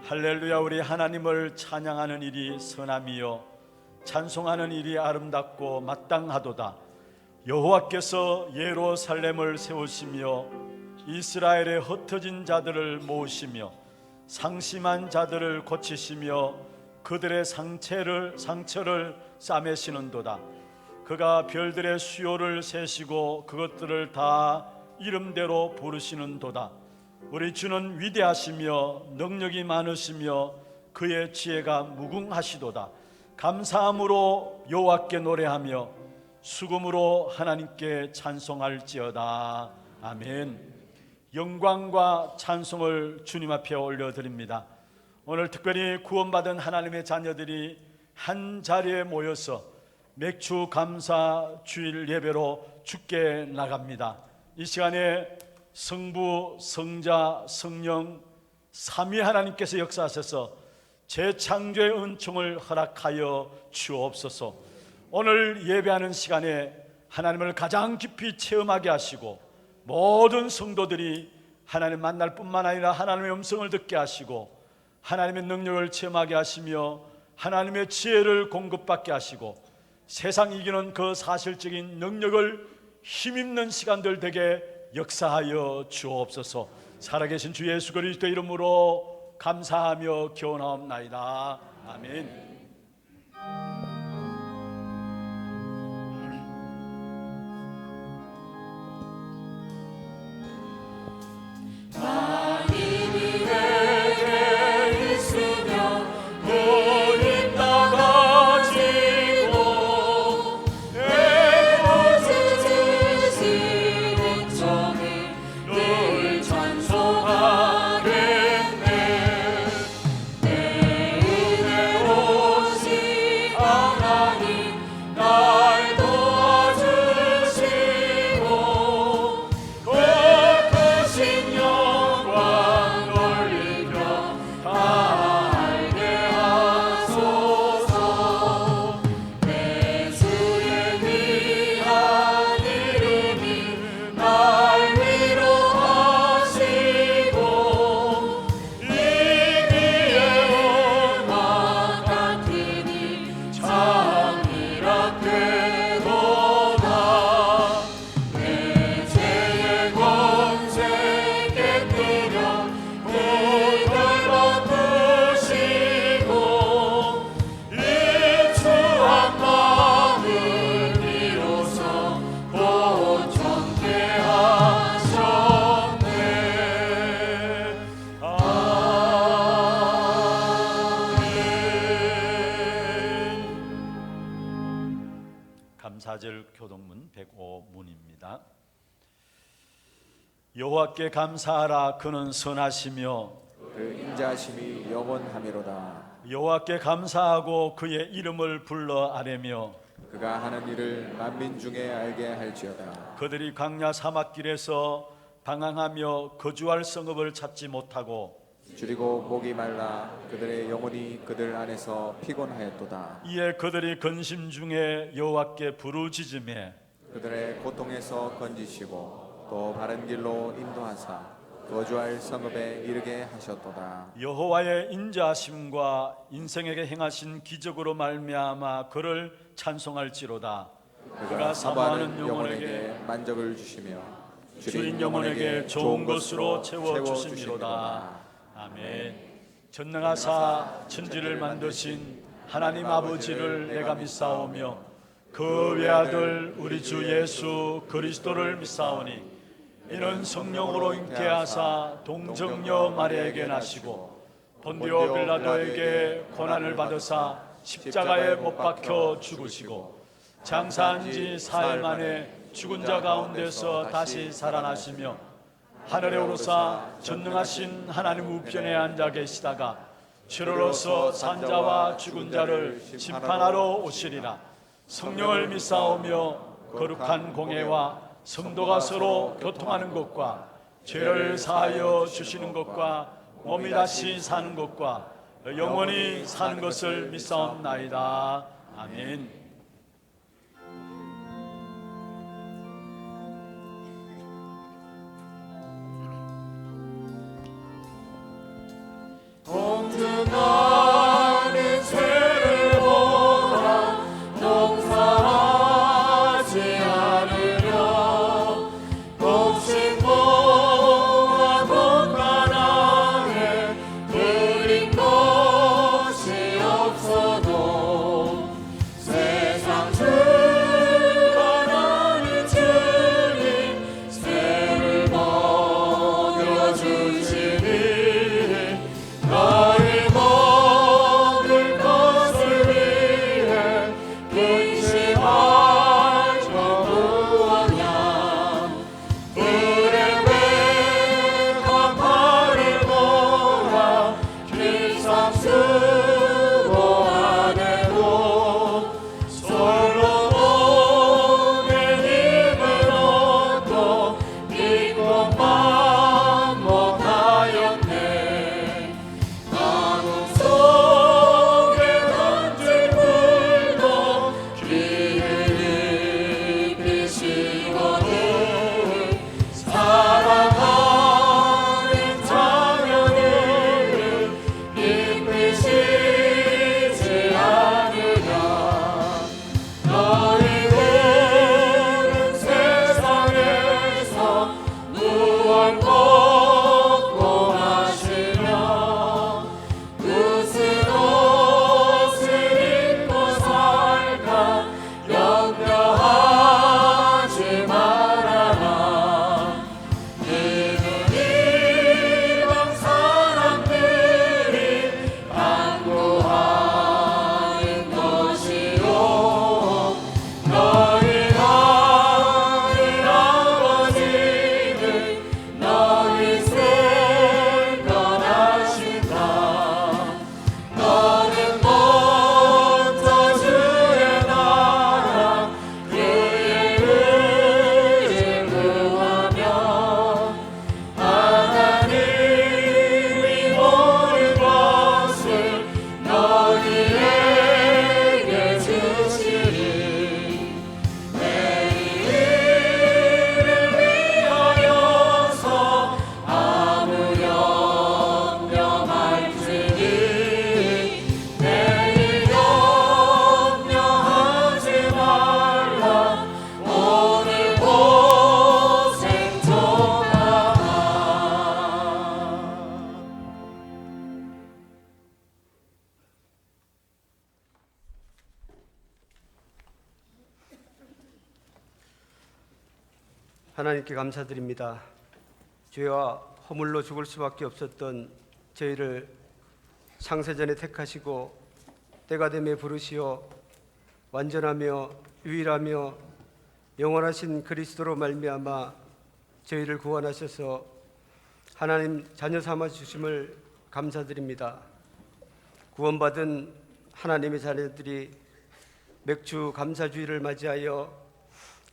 할렐루야. 우리 하나님을 찬양하는 일이 선함이요 찬송하는 일이 아름답고 마땅하도다. 여호와께서 예루살렘을 세우시며 이스라엘의 흩어진 자들을 모으시며 상심한 자들을 고치시며 그들의 상처를 싸매시는도다. 그가 별들의 수요를 세시고 그것들을 다 이름대로 부르시는도다. 우리 주는 위대하시며 능력이 많으시며 그의 지혜가 무궁하시도다. 감사함으로 여호와께 노래하며 수금으로 하나님께 찬송할지어다. 아멘. 영광과 찬송을 주님 앞에 올려드립니다. 오늘 특별히 구원받은 하나님의 자녀들이 한 자리에 모여서 맥주 감사 주일 예배로 주께 나갑니다. 이 시간에 성부, 성자, 성령 삼위 하나님께서 역사하셔서 재창조의 은총을 허락하여 주옵소서. 오늘 예배하는 시간에 하나님을 가장 깊이 체험하게 하시고 모든 성도들이 하나님 만날 뿐만 아니라 하나님의 음성을 듣게 하시고 하나님의 능력을 체험하게 하시며 하나님의 지혜를 공급받게 하시고 세상 이기는 그 사실적인 능력을 힘입는 시간들 되게 역사하여 주옵소서. 살아계신 주 예수 그리스도의 이름으로 감사하며 기원하옵나이다. 아멘. 감사절 교동문 105문입니다. 여호와께 감사하라. 그는 선하시며 그 인자하심이 영원하미로다. 여호와께 감사하고 그의 이름을 불러 아뢰며 그가 하는 일을 만민 중에 알게 할지어다. 그들이 광야 사막길에서 방황하며 거주할 성읍을 찾지 못하고 줄이고 목이 말라 그들의 영혼이 그들 안에서 피곤하였도다. 이에 그들이 근심 중에 여호와께 부르짖으매 그들의 고통에서 건지시고 또 바른 길로 인도하사 거주할 성읍에 이르게 하셨도다. 여호와의 인자하심과 인생에게 행하신 기적으로 말미암아 그를 찬송할지로다. 그가 사모하는 영혼에게 만족을 주시며 줄인 영혼에게 좋은 것으로 채워주심이로다. 아멘. 전능하사 천지를 만드신 하나님 아버지를 내가 믿사오며 그 외아들 우리 주 예수 그리스도를 믿사오니 이는 성령으로 잉태하사 동정녀 마리아에게 나시고 본디오 빌라도에게 고난을 받으사 십자가에 못 박혀 죽으시고 장사한 지 사흘 만에 죽은 자 가운데서 다시 살아나시며 하늘에 오르사 전능하신 하나님 우편에 앉아 계시다가 주로서 산자와 죽은 자를 심판하러 오시리라. 성령을 믿사오며 거룩한 공회와 성도가 서로 교통하는 것과 죄를 사하여 주시는 것과 몸이 다시 사는 것과 영원히 사는 것을 믿사옵나이다. 아멘. 공주 하나님께 감사드립니다. 죄와 허물로 죽을 수밖에 없었던 저희를 창세전에 택하시고 때가 되매 부르시어 완전하며 유일하며 영원하신 그리스도로 말미암아 저희를 구원하셔서 하나님 자녀 삼아 주심을 감사드립니다. 구원받은 하나님의 자녀들이 맥주 감사주의를 맞이하여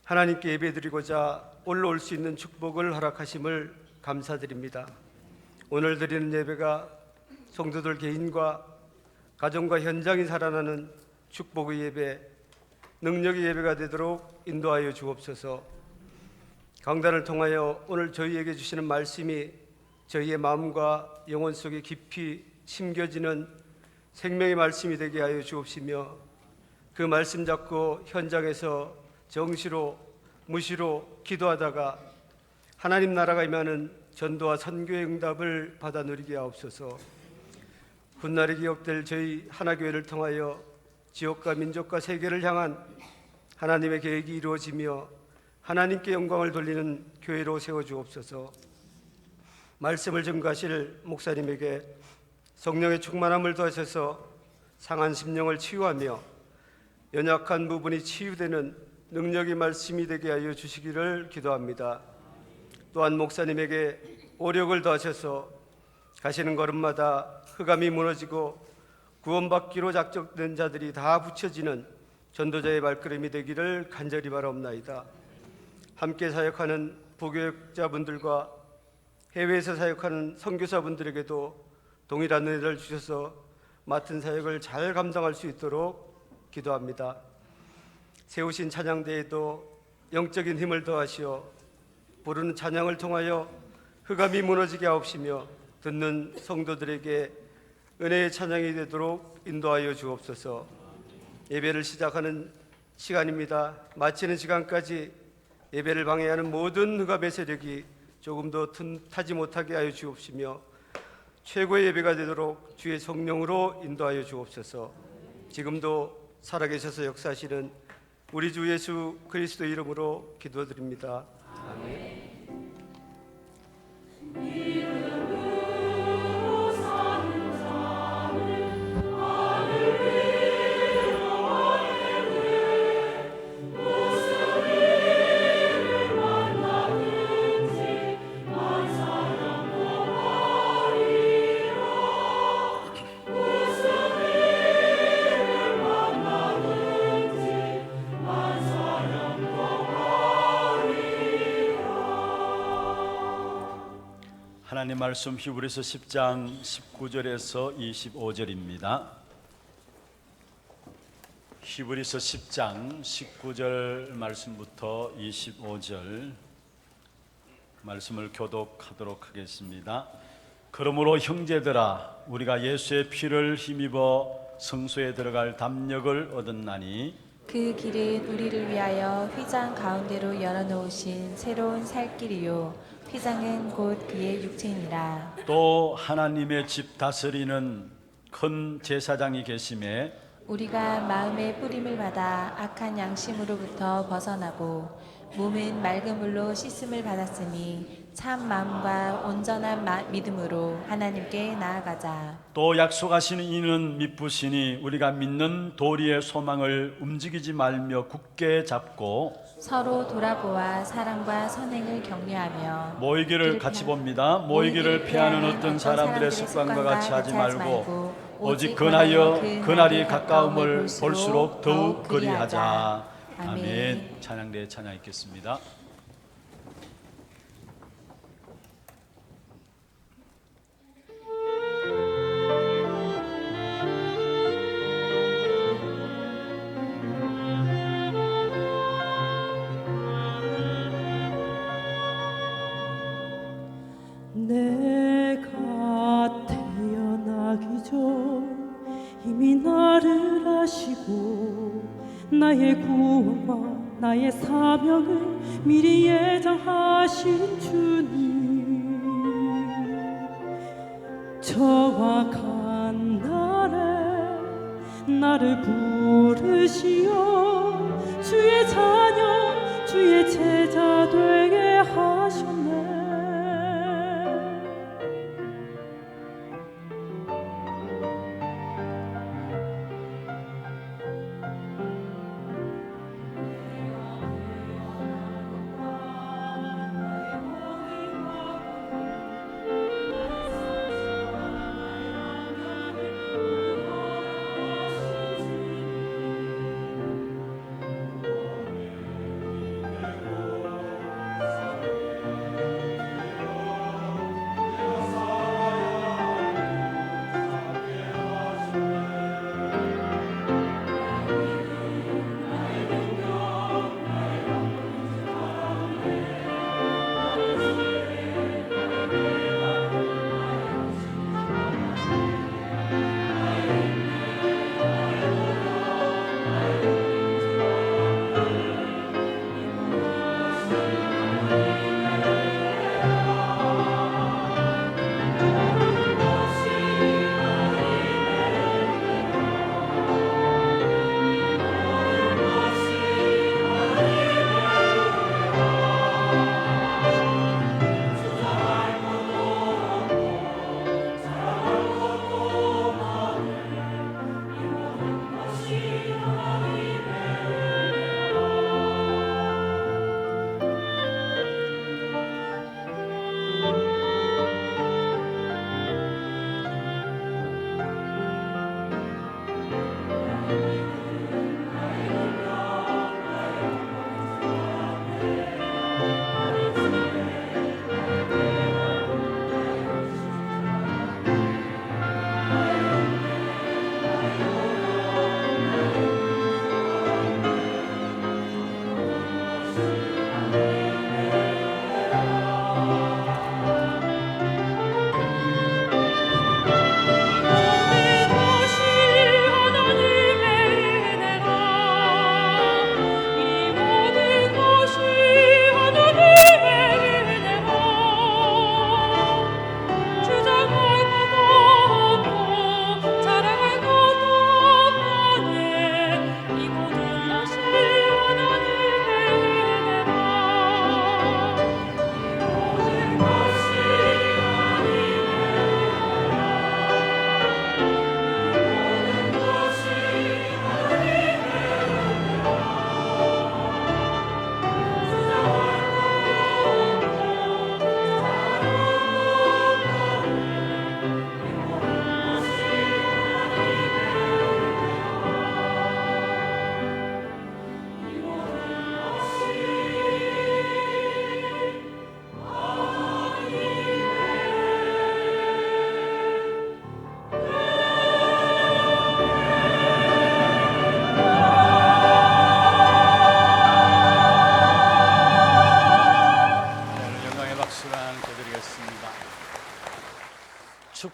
하나님께 예배드리고자 올라올 수 있는 축복을 허락하심을 감사드립니다. 오늘 드리는 예배가 성도들 개인과 가정과 현장이 살아나는 축복의 예배, 능력의 예배가 되도록 인도하여 주옵소서. 강단을 통하여 오늘 저희에게 주시는 말씀이 저희의 마음과 영혼 속에 깊이 심겨지는 생명의 말씀이 되게 하여 주옵시며, 그 말씀 잡고 현장에서 정시로 무시로 기도하다가 하나님 나라가 임하는 전도와 선교의 응답을 받아 누리게 하옵소서. 훗날에 기억될 저희 하나교회를 통하여 지역과 민족과 세계를 향한 하나님의 계획이 이루어지며 하나님께 영광을 돌리는 교회로 세워주옵소서. 말씀을 증거하실 목사님에게 성령의 충만함을 더하셔서 상한 심령을 치유하며 연약한 부분이 치유되는 능력의 말씀이 되게 하여 주시기를 기도합니다. 또한 목사님에게 오력을 더하셔서 가시는 걸음마다 흑암이 무너지고 구원받기로 작정된 자들이 다 붙여지는 전도자의 발걸음이 되기를 간절히 바라옵나이다. 함께 사역하는 부교역자분들과 해외에서 사역하는 선교사분들에게도 동일한 은혜를 주셔서 맡은 사역을 잘 감당할 수 있도록 기도합니다. 세우신 찬양대에도 영적인 힘을 더하시어 부르는 찬양을 통하여 흑암이 무너지게 하옵시며 듣는 성도들에게 은혜의 찬양이 되도록 인도하여 주옵소서. 예배를 시작하는 시간입니다. 마치는 시간까지 예배를 방해하는 모든 흑암의 세력이 조금도 틈타지 못하게 하여 주옵시며 최고의 예배가 되도록 주의 성령으로 인도하여 주옵소서. 지금도 살아계셔서 역사하시는 우리 주 예수 그리스도 이름으로 기도드립니다. 아멘. 하나님 말씀 히브리서 10장 19절에서 25절입니다. 히브리서 10장 19절 말씀부터 25절 말씀을 교독하도록 하겠습니다. 그러므로 형제들아, 우리가 예수의 피를 힘입어 성소에 들어갈 담력을 얻었나니 그 길은 우리를 위하여 휘장 가운데로 열어놓으신 새로운 살 길이요 휘장은 곧 그의 육체니라. 또 하나님의 집 다스리는 큰 제사장이 계심에 우리가 마음의 뿌림을 받아 악한 양심으로부터 벗어나고 몸은 맑은 물로 씻음을 받았으니 참 마음과 온전한 믿음으로 하나님께 나아가자. 또 약속하시는 이는 미쁘시니 우리가 믿는 도리의 소망을 움직이지 말며 굳게 잡고 서로 돌아보아 사랑과 선행을 격려하며 모이기를 같이 봅니다. 모이기를 피하는 어떤 사람들의 습관과 같이 하지 말고 오직 근하여 그날이 가까움을 볼수록 더욱 그리하자. 아멘. 찬양대에 찬양 있겠습니다. 내가 태어나기 전 이미 나를 아시고 나의 구원과 나의 사명을 미리 예정하신 주님, 정확한 날에 나를 부르시어 주의 자녀 주의 제자 되게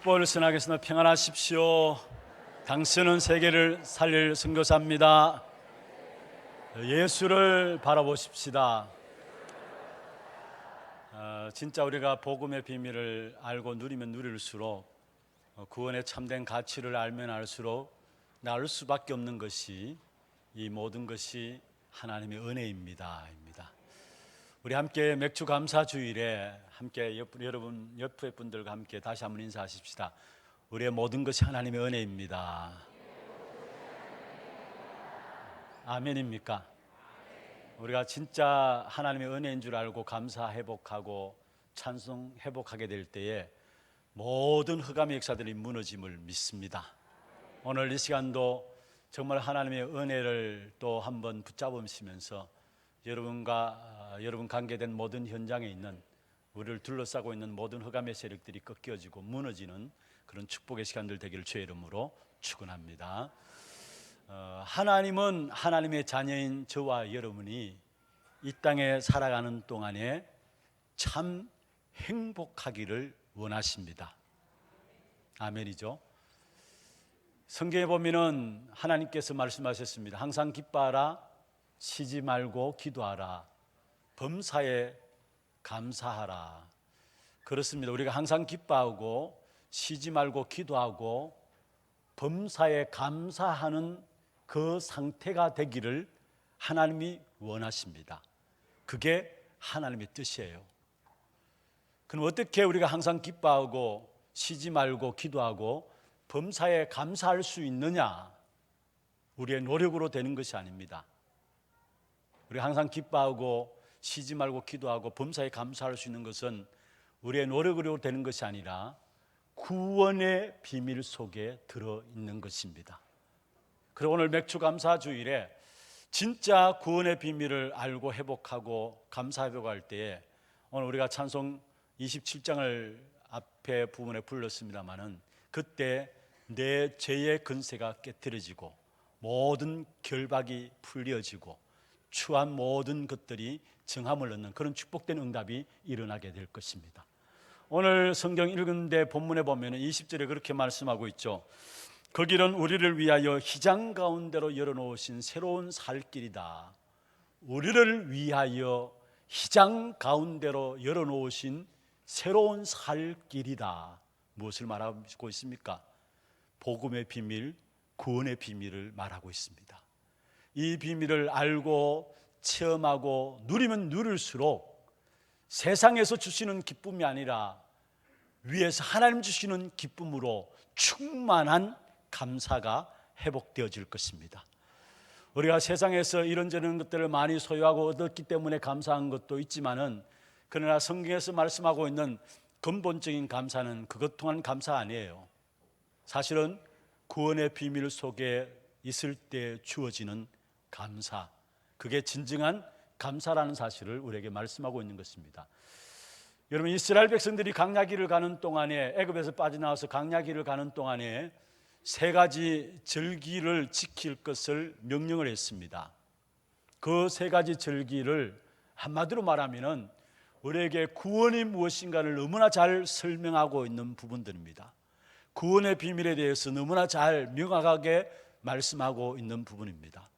축복을 선하겠습니다. 평안하십시오. 당신은 세계를 살릴 선교사입니다. 예수를 바라보십시다. 진짜 우리가 복음의 비밀을 알고 누리면 누릴수록 구원의 참된 가치를 알면 알수록 나을 수밖에 없는 것이 이 모든 것이 하나님의 은혜입니다. 우리 함께 맥주 감사 주일에 함께 여러분 옆에 분들과 함께 다시 한번 인사하십시다. 우리의 모든 것이 하나님의 은혜입니다. 아멘입니까? 우리가 진짜 하나님의 은혜인 줄 알고 감사 회복하고 찬송 회복하게 될 때에 모든 흑암의 역사들이 무너짐을 믿습니다. 오늘 이 시간도 정말 하나님의 은혜를 또 한번 붙잡으시면서 여러분과 여러분 관계된 모든 현장에 있는 우리를 둘러싸고 있는 모든 흑암의 세력들이 꺾여지고 무너지는 그런 축복의 시간들 되기를 주의 이름으로 축원합니다. 하나님은 하나님의 자녀인 저와 여러분이 이 땅에 살아가는 동안에 참 행복하기를 원하십니다. 아멘이죠. 성경에 보면은 하나님께서 말씀하셨습니다. 항상 기뻐하라, 쉬지 말고 기도하라, 범사에 감사하라. 그렇습니다. 우리가 항상 기뻐하고 쉬지 말고 기도하고 범사에 감사하는 그 상태가 되기를 하나님이 원하십니다. 그게 하나님의 뜻이에요. 그럼 어떻게 우리가 항상 기뻐하고 쉬지 말고 기도하고 범사에 감사할 수 있느냐? 우리의 노력으로 되는 것이 아닙니다. 우리가 항상 기뻐하고 쉬지 말고 기도하고 범사에 감사할 수 있는 것은 우리의 노력으로 되는 것이 아니라 구원의 비밀 속에 들어있는 것입니다. 그리고 오늘 맥주 감사 주일에 진짜 구원의 비밀을 알고 회복하고 감사 회복할 때에 오늘 우리가 찬송 27장을 앞에 부분에 불렀습니다마는 그때 내 죄의 근세가 깨트려지고 모든 결박이 풀려지고 추한 모든 것들이 정함을 얻는 그런 축복된 응답이 일어나게 될 것입니다. 오늘 성경 읽은데 본문에 보면 20절에 그렇게 말씀하고 있죠. 그 길은 우리를 위하여 휘장 가운데로 열어놓으신 새로운 살 길이다. 우리를 위하여 휘장 가운데로 열어놓으신 새로운 살 길이다. 무엇을 말하고 있습니까? 복음의 비밀, 구원의 비밀을 말하고 있습니다. 이 비밀을 알고 체험하고 누리면 누릴수록 세상에서 주시는 기쁨이 아니라 위에서 하나님 주시는 기쁨으로 충만한 감사가 회복되어질 것입니다. 우리가 세상에서 이런저런 것들을 많이 소유하고 얻었기 때문에 감사한 것도 있지만은 그러나 성경에서 말씀하고 있는 근본적인 감사는 그것 또한 감사 아니에요. 사실은 구원의 비밀 속에 있을 때 주어지는 감사, 그게 진정한 감사라는 사실을 우리에게 말씀하고 있는 것입니다. 여러분, 이스라엘 백성들이 광야길을 가는 동안에 애굽에서 빠져나와서 광야길을 가는 동안에 세 가지 절기를 지킬 것을 명령을 했습니다. 그 세 가지 절기를 한마디로 말하면은 우리에게 구원이 무엇인가를 너무나 잘 설명하고 있는 부분들입니다. 구원의 비밀에 대해서 너무나 잘 명확하게 말씀하고 있는 부분입니다.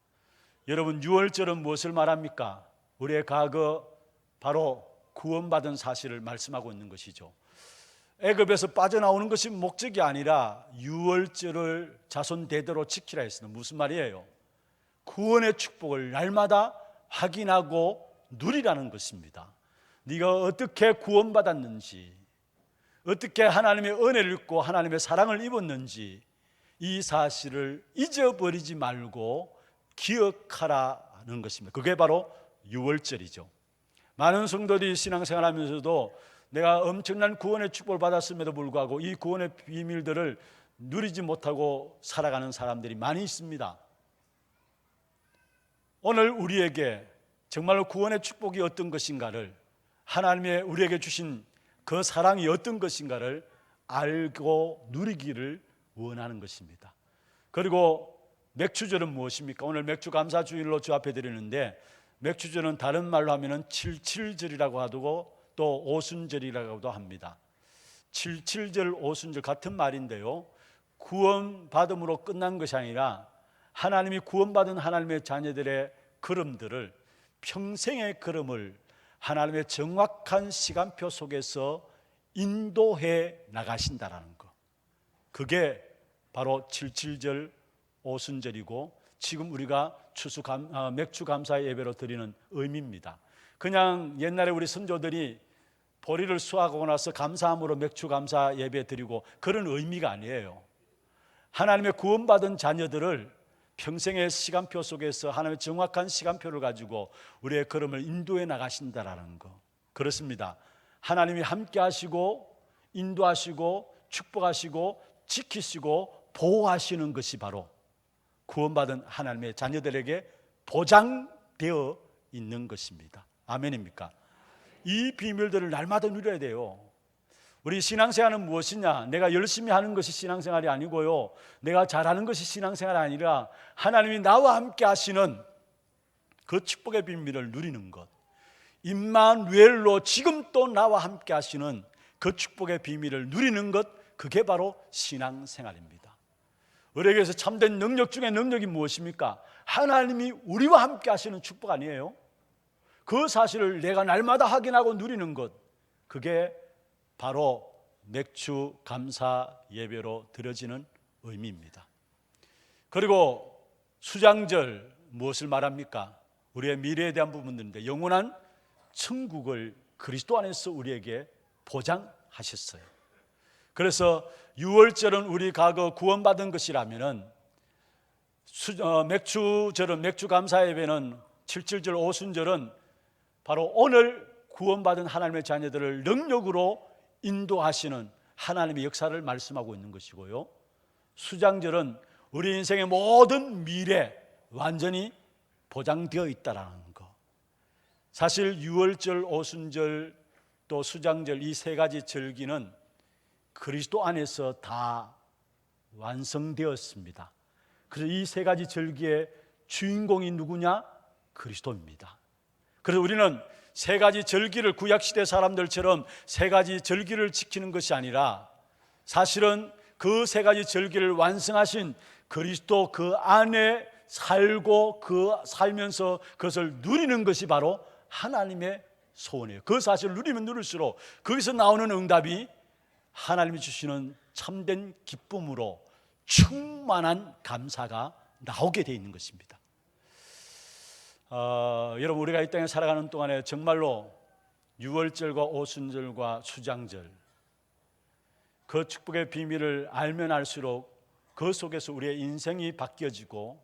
여러분, 유월절은 무엇을 말합니까? 우리의 과거 바로 구원받은 사실을 말씀하고 있는 것이죠. 애굽에서 빠져나오는 것이 목적이 아니라 유월절을 자손 대대로 지키라 했습니다. 무슨 말이에요? 구원의 축복을 날마다 확인하고 누리라는 것입니다. 네가 어떻게 구원받았는지, 어떻게 하나님의 은혜를 입고 하나님의 사랑을 입었는지 이 사실을 잊어버리지 말고 기억하라는 것입니다. 그게 바로 유월절이죠. 많은 성도들이 신앙생활하면서도 내가 엄청난 구원의 축복을 받았음에도 불구하고 이 구원의 비밀들을 누리지 못하고 살아가는 사람들이 많이 있습니다. 오늘 우리에게 정말로 구원의 축복이 어떤 것인가를, 하나님의 우리에게 주신 그 사랑이 어떤 것인가를 알고 누리기를 원하는 것입니다. 그리고 맥주절은 무엇입니까? 오늘 맥주 감사 주일로 주 앞에 드리는데, 맥주절은 다른 말로 하면은 칠칠절이라고 하고 또 오순절이라고도 합니다. 7.7절 오순절 같은 말인데요, 구원받음으로 끝난 것이 아니라 하나님이 구원받은 하나님의 자녀들의 걸음들을, 평생의 걸음을 하나님의 정확한 시간표 속에서 인도해 나가신다라는 것, 그게 바로 7.7절 오순절이고 지금 우리가 맥주 감사 예배로 드리는 의미입니다. 그냥 옛날에 우리 선조들이 보리를 수확하고 나서 감사함으로 맥주 감사 예배 드리고 그런 의미가 아니에요. 하나님의 구원받은 자녀들을 평생의 시간표 속에서 하나님의 정확한 시간표를 가지고 우리의 걸음을 인도해 나가신다라는 거, 그렇습니다. 하나님이 함께 하시고 인도하시고 축복하시고 지키시고 보호하시는 것이 바로 구원받은 하나님의 자녀들에게 보장되어 있는 것입니다. 아멘입니까? 이 비밀들을 날마다 누려야 돼요. 우리 신앙생활은 무엇이냐? 내가 열심히 하는 것이 신앙생활이 아니고요, 내가 잘하는 것이 신앙생활이 아니라 하나님이 나와 함께 하시는 그 축복의 비밀을 누리는 것, 임마누엘로 지금 또 나와 함께 하시는 그 축복의 비밀을 누리는 것, 그게 바로 신앙생활입니다. 우리에게서 참된 능력 중에 능력이 무엇입니까? 하나님이 우리와 함께 하시는 축복 아니에요? 그 사실을 내가 날마다 확인하고 누리는 것, 그게 바로 맥주 감사 예배로 드려지는 의미입니다. 그리고 수장절 무엇을 말합니까? 우리의 미래에 대한 부분들인데 영원한 천국을 그리스도 안에서 우리에게 보장하셨어요. 그래서 유월절은 우리 과거 구원받은 것이라면은 맥주절은, 맥주 감사 예배는, 7.7절 오순절은 바로 오늘 구원받은 하나님의 자녀들을 능력으로 인도하시는 하나님의 역사를 말씀하고 있는 것이고요, 수장절은 우리 인생의 모든 미래 완전히 보장되어 있다라는 것. 사실 유월절, 오순절, 또 수장절, 이 세 가지 절기는 그리스도 안에서 다 완성되었습니다. 그래서 이 세 가지 절기의 주인공이 누구냐? 그리스도입니다. 그래서 우리는 세 가지 절기를, 구약시대 사람들처럼 세 가지 절기를 지키는 것이 아니라 사실은 그 세 가지 절기를 완성하신 그리스도 그 안에 살고 살면서 그것을 누리는 것이 바로 하나님의 소원이에요. 그 사실을 누리면 누릴수록 거기서 나오는 응답이 하나님이 주시는 참된 기쁨으로 충만한 감사가 나오게 되어 있는 것입니다. 여러분, 우리가 이 땅에 살아가는 동안에 정말로 유월절과 오순절과 수장절, 그 축복의 비밀을 알면 알수록 그 속에서 우리의 인생이 바뀌어지고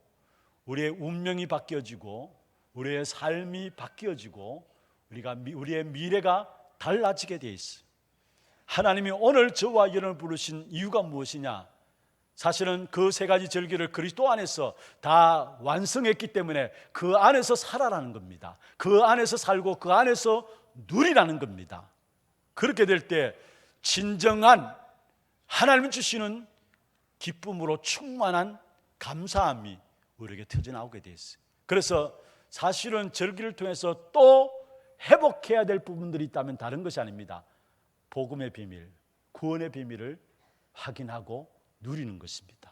우리의 운명이 바뀌어지고 우리의 삶이 바뀌어지고 우리의 미래가 달라지게 되어 있어요. 하나님이 오늘 저와 여러분을 부르신 이유가 무엇이냐? 사실은 그 세 가지 절기를 그리스도 안에서 다 완성했기 때문에 그 안에서 살아라는 겁니다. 그 안에서 살고 그 안에서 누리라는 겁니다. 그렇게 될 때 진정한 하나님이 주시는 기쁨으로 충만한 감사함이 우리에게 터져나오게 되어 있어요. 그래서 사실은 절기를 통해서 또 회복해야 될 부분들이 있다면 다른 것이 아닙니다. 복음의 비밀, 구원의 비밀을 확인하고 누리는 것입니다.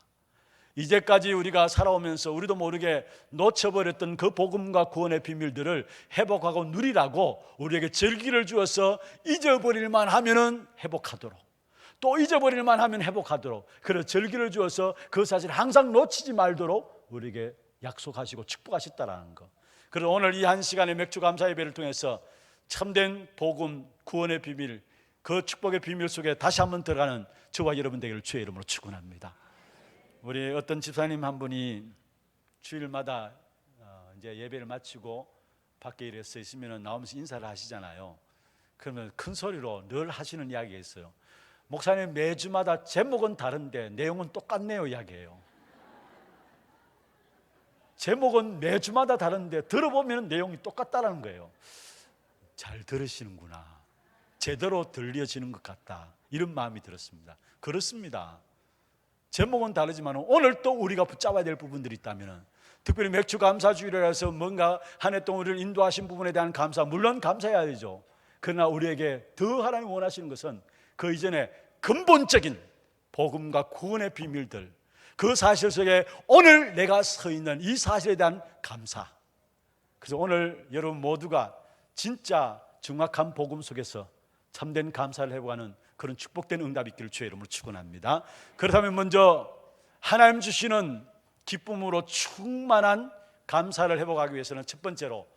이제까지 우리가 살아오면서 우리도 모르게 놓쳐버렸던 그 복음과 구원의 비밀들을 회복하고 누리라고 우리에게 절기를 주어서 잊어버릴만 하면은 회복하도록, 또 잊어버릴만 하면 회복하도록, 그래서 절기를 주어서 그 사실을 항상 놓치지 말도록 우리에게 약속하시고 축복하셨다라는 것. 그래서 오늘 이 한 시간의 맥주 감사 예배를 통해서 참된 복음, 구원의 비밀, 그 축복의 비밀 속에 다시 한번 들어가는 저와 여러분 되기를 주의 이름으로 축원합니다. 우리 어떤 집사님 한 분이 주일마다 이제 예배를 마치고 밖에 이렇게 서 있으면 나오면서 인사를 하시잖아요. 그러면 큰 소리로 늘 하시는 이야기가 있어요. 목사님, 매주마다 제목은 다른데 내용은 똑같네요 이야기해요. 제목은 매주마다 다른데 들어보면 내용이 똑같다는 거예요. 잘 들으시는구나, 제대로 들려지는 것 같다, 이런 마음이 들었습니다. 그렇습니다. 제목은 다르지만 오늘 또 우리가 붙잡아야 될 부분들이 있다면, 특별히 맥주 감사주일이라서 뭔가 한 해 동안 우리를 인도하신 부분에 대한 감사, 물론 감사해야 되죠. 그러나 우리에게 더 하나님이 원하시는 것은 그 이전에 근본적인 복음과 구원의 비밀들, 그 사실 속에 오늘 내가 서 있는 이 사실에 대한 감사. 그래서 오늘 여러분 모두가 진짜 정확한 복음 속에서 참된 감사를 해보는 그런 축복된 응답이 있기를 주의 이름으로 축원합니다. 그렇다면 먼저 하나님 주시는 기쁨으로 충만한 감사를 회복하기 위해서는 첫 번째로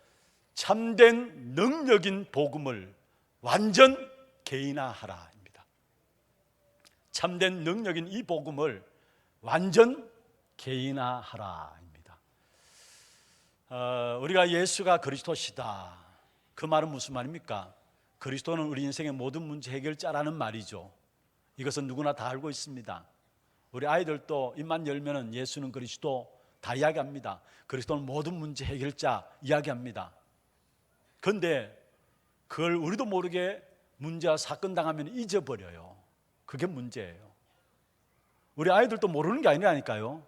참된 능력인 복음을 완전 개인화하라입니다. 참된 능력인 이 복음을 완전 개인화하라입니다. 우리가 예수가 그리스도시다, 그 말은 무슨 말입니까? 그리스도는 우리 인생의 모든 문제 해결자라는 말이죠. 이것은 누구나 다 알고 있습니다. 우리 아이들도 입만 열면은 예수는 그리스도 다 이야기합니다. 그리스도는 모든 문제 해결자 이야기합니다. 그런데 그걸 우리도 모르게 문제와 사건 당하면 잊어버려요. 그게 문제예요. 우리 아이들도 모르는 게 아니라니까요.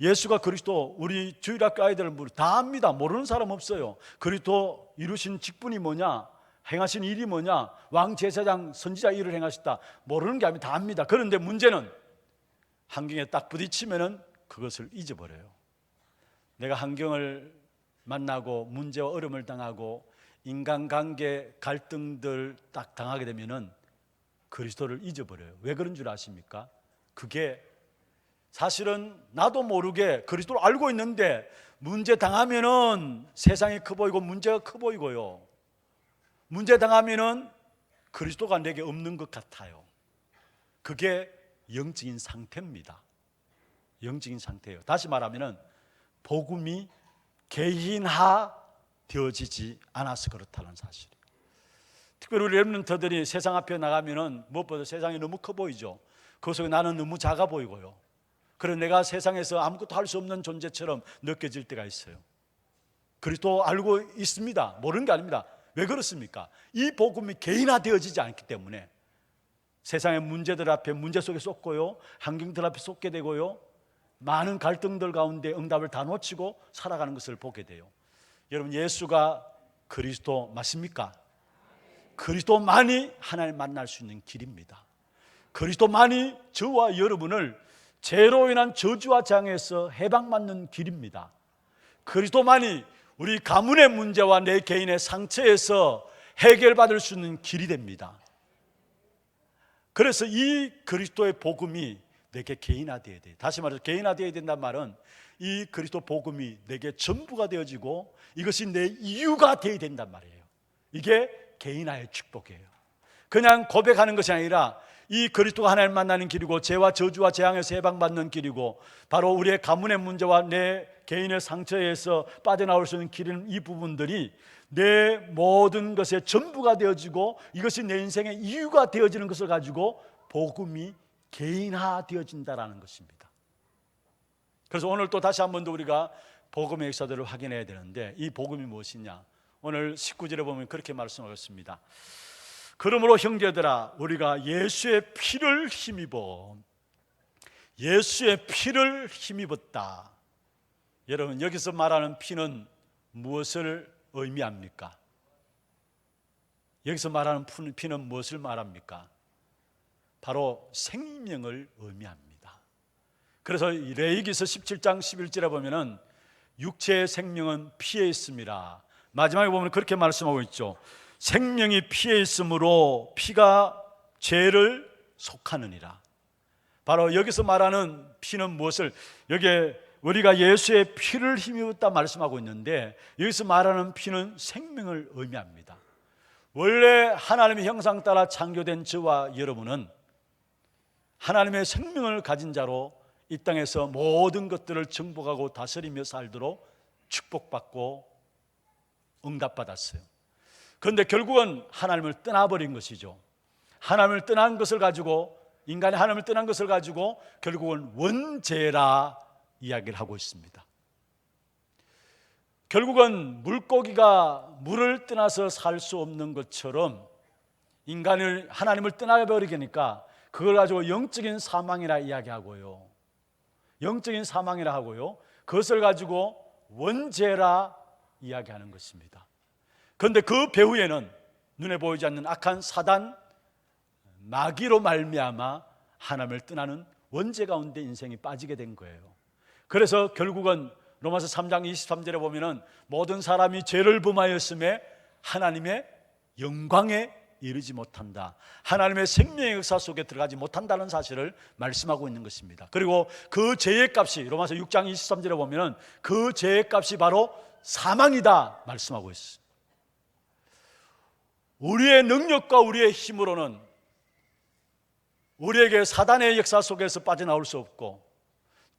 예수가 그리스도, 우리 주일학교 아이들 다 압니다. 모르는 사람 없어요. 그리스도 이루신 직분이 뭐냐, 행하신 일이 뭐냐, 왕 제사장 선지자 일을 행하셨다, 모르는 게 아니라 다 압니다. 그런데 문제는 환경에 딱 부딪히면은 그것을 잊어버려요. 내가 환경을 만나고 문제와 어려움을 당하고 인간관계 갈등들 딱 당하게 되면은 그리스도를 잊어버려요. 왜 그런 줄 아십니까? 그게 사실은 나도 모르게 그리스도를 알고 있는데 문제 당하면은 세상이 커 보이고 문제가 커 보이고요, 문제 당하면은 그리스도가 내게 없는 것 같아요. 그게 영적인 상태입니다. 영적인 상태예요. 다시 말하면은 복음이 개인화 되어지지 않아서 그렇다는 사실. 특별히 우리 렘넌트들이 세상 앞에 나가면은 무엇보다 세상이 너무 커 보이죠. 그 속에 나는 너무 작아 보이고요. 그래서 내가 세상에서 아무것도 할 수 없는 존재처럼 느껴질 때가 있어요. 그리스도 알고 있습니다. 모르는 게 아닙니다. 왜 그렇습니까? 이 복음이 개인화되어지지 않기 때문에 세상의 문제들 앞에 문제 속에 쏟고요, 환경들 앞에 쏟게 되고요, 많은 갈등들 가운데 응답을 다 놓치고 살아가는 것을 보게 돼요. 여러분, 예수가 그리스도 맞습니까? 그리스도만이 하나님 만날 수 있는 길입니다. 그리스도만이 저와 여러분을 죄로 인한 저주와 장애에서 해방받는 길입니다. 그리스도만이 우리 가문의 문제와 내 개인의 상처에서 해결받을 수 있는 길이 됩니다. 그래서 이 그리스도의 복음이 내게 개인화되어야 돼요. 다시 말해서 개인화되어야 된다는 말은 이 그리스도 복음이 내게 전부가 되어지고 이것이 내 이유가 되어야 된단 말이에요. 이게 개인화의 축복이에요. 그냥 고백하는 것이 아니라 이 그리스도가 하나님 만나는 길이고 죄와 저주와 재앙에서 해방받는 길이고 바로 우리의 가문의 문제와 내 개인의 상처에서 빠져나올 수 있는 길인 이 부분들이 내 모든 것의 전부가 되어지고 이것이 내 인생의 이유가 되어지는 것을 가지고 복음이 개인화되어진다라는 것입니다. 그래서 오늘 또 다시 한 번 더 우리가 복음의 역사들을 확인해야 되는데 이 복음이 무엇이냐? 오늘 19절에 보면 그렇게 말씀하셨습니다. 그러므로 형제들아, 우리가 예수의 피를 힘입어, 예수의 피를 힘입었다. 여러분, 여기서 말하는 피는 무엇을 의미합니까? 여기서 말하는 피는 무엇을 말합니까? 바로 생명을 의미합니다. 그래서 레위기서 17장 11절에 보면은 육체의 생명은 피에 있습니다. 마지막에 보면 그렇게 말씀하고 있죠. 생명이 피에 있으므로 피가 죄를 속하느니라. 바로 여기서 말하는 피는 무엇을, 여기에 우리가 예수의 피를 힘입었다 말씀하고 있는데 여기서 말하는 피는 생명을 의미합니다. 원래 하나님의 형상 따라 창조된 저와 여러분은 하나님의 생명을 가진 자로 이 땅에서 모든 것들을 정복하고 다스리며 살도록 축복받고 응답받았어요. 그런데 결국은 하나님을 떠나버린 것이죠. 하나님을 떠난 것을 가지고, 인간이 하나님을 떠난 것을 가지고 결국은 원죄라 이야기를 하고 있습니다. 결국은 물고기가 물을 떠나서 살 수 없는 것처럼 인간을, 하나님을 떠나버리니까 그걸 가지고 영적인 사망이라 이야기하고요, 영적인 사망이라 하고요, 그것을 가지고 원죄라 이야기하는 것입니다. 그런데 그 배후에는 눈에 보이지 않는 악한 사단, 마귀로 말미암아 하나님을 떠나는 원죄 가운데 인생이 빠지게 된 거예요. 그래서 결국은 로마서 3장 23절에 보면은 모든 사람이 죄를 범하였음에 하나님의 영광에 이르지 못한다, 하나님의 생명의 역사 속에 들어가지 못한다는 사실을 말씀하고 있는 것입니다. 그리고 그 죄의 값이 로마서 6장 23절에 보면은 그 죄의 값이 바로 사망이다 말씀하고 있어요. 우리의 능력과 우리의 힘으로는 우리에게 사단의 역사 속에서 빠져나올 수 없고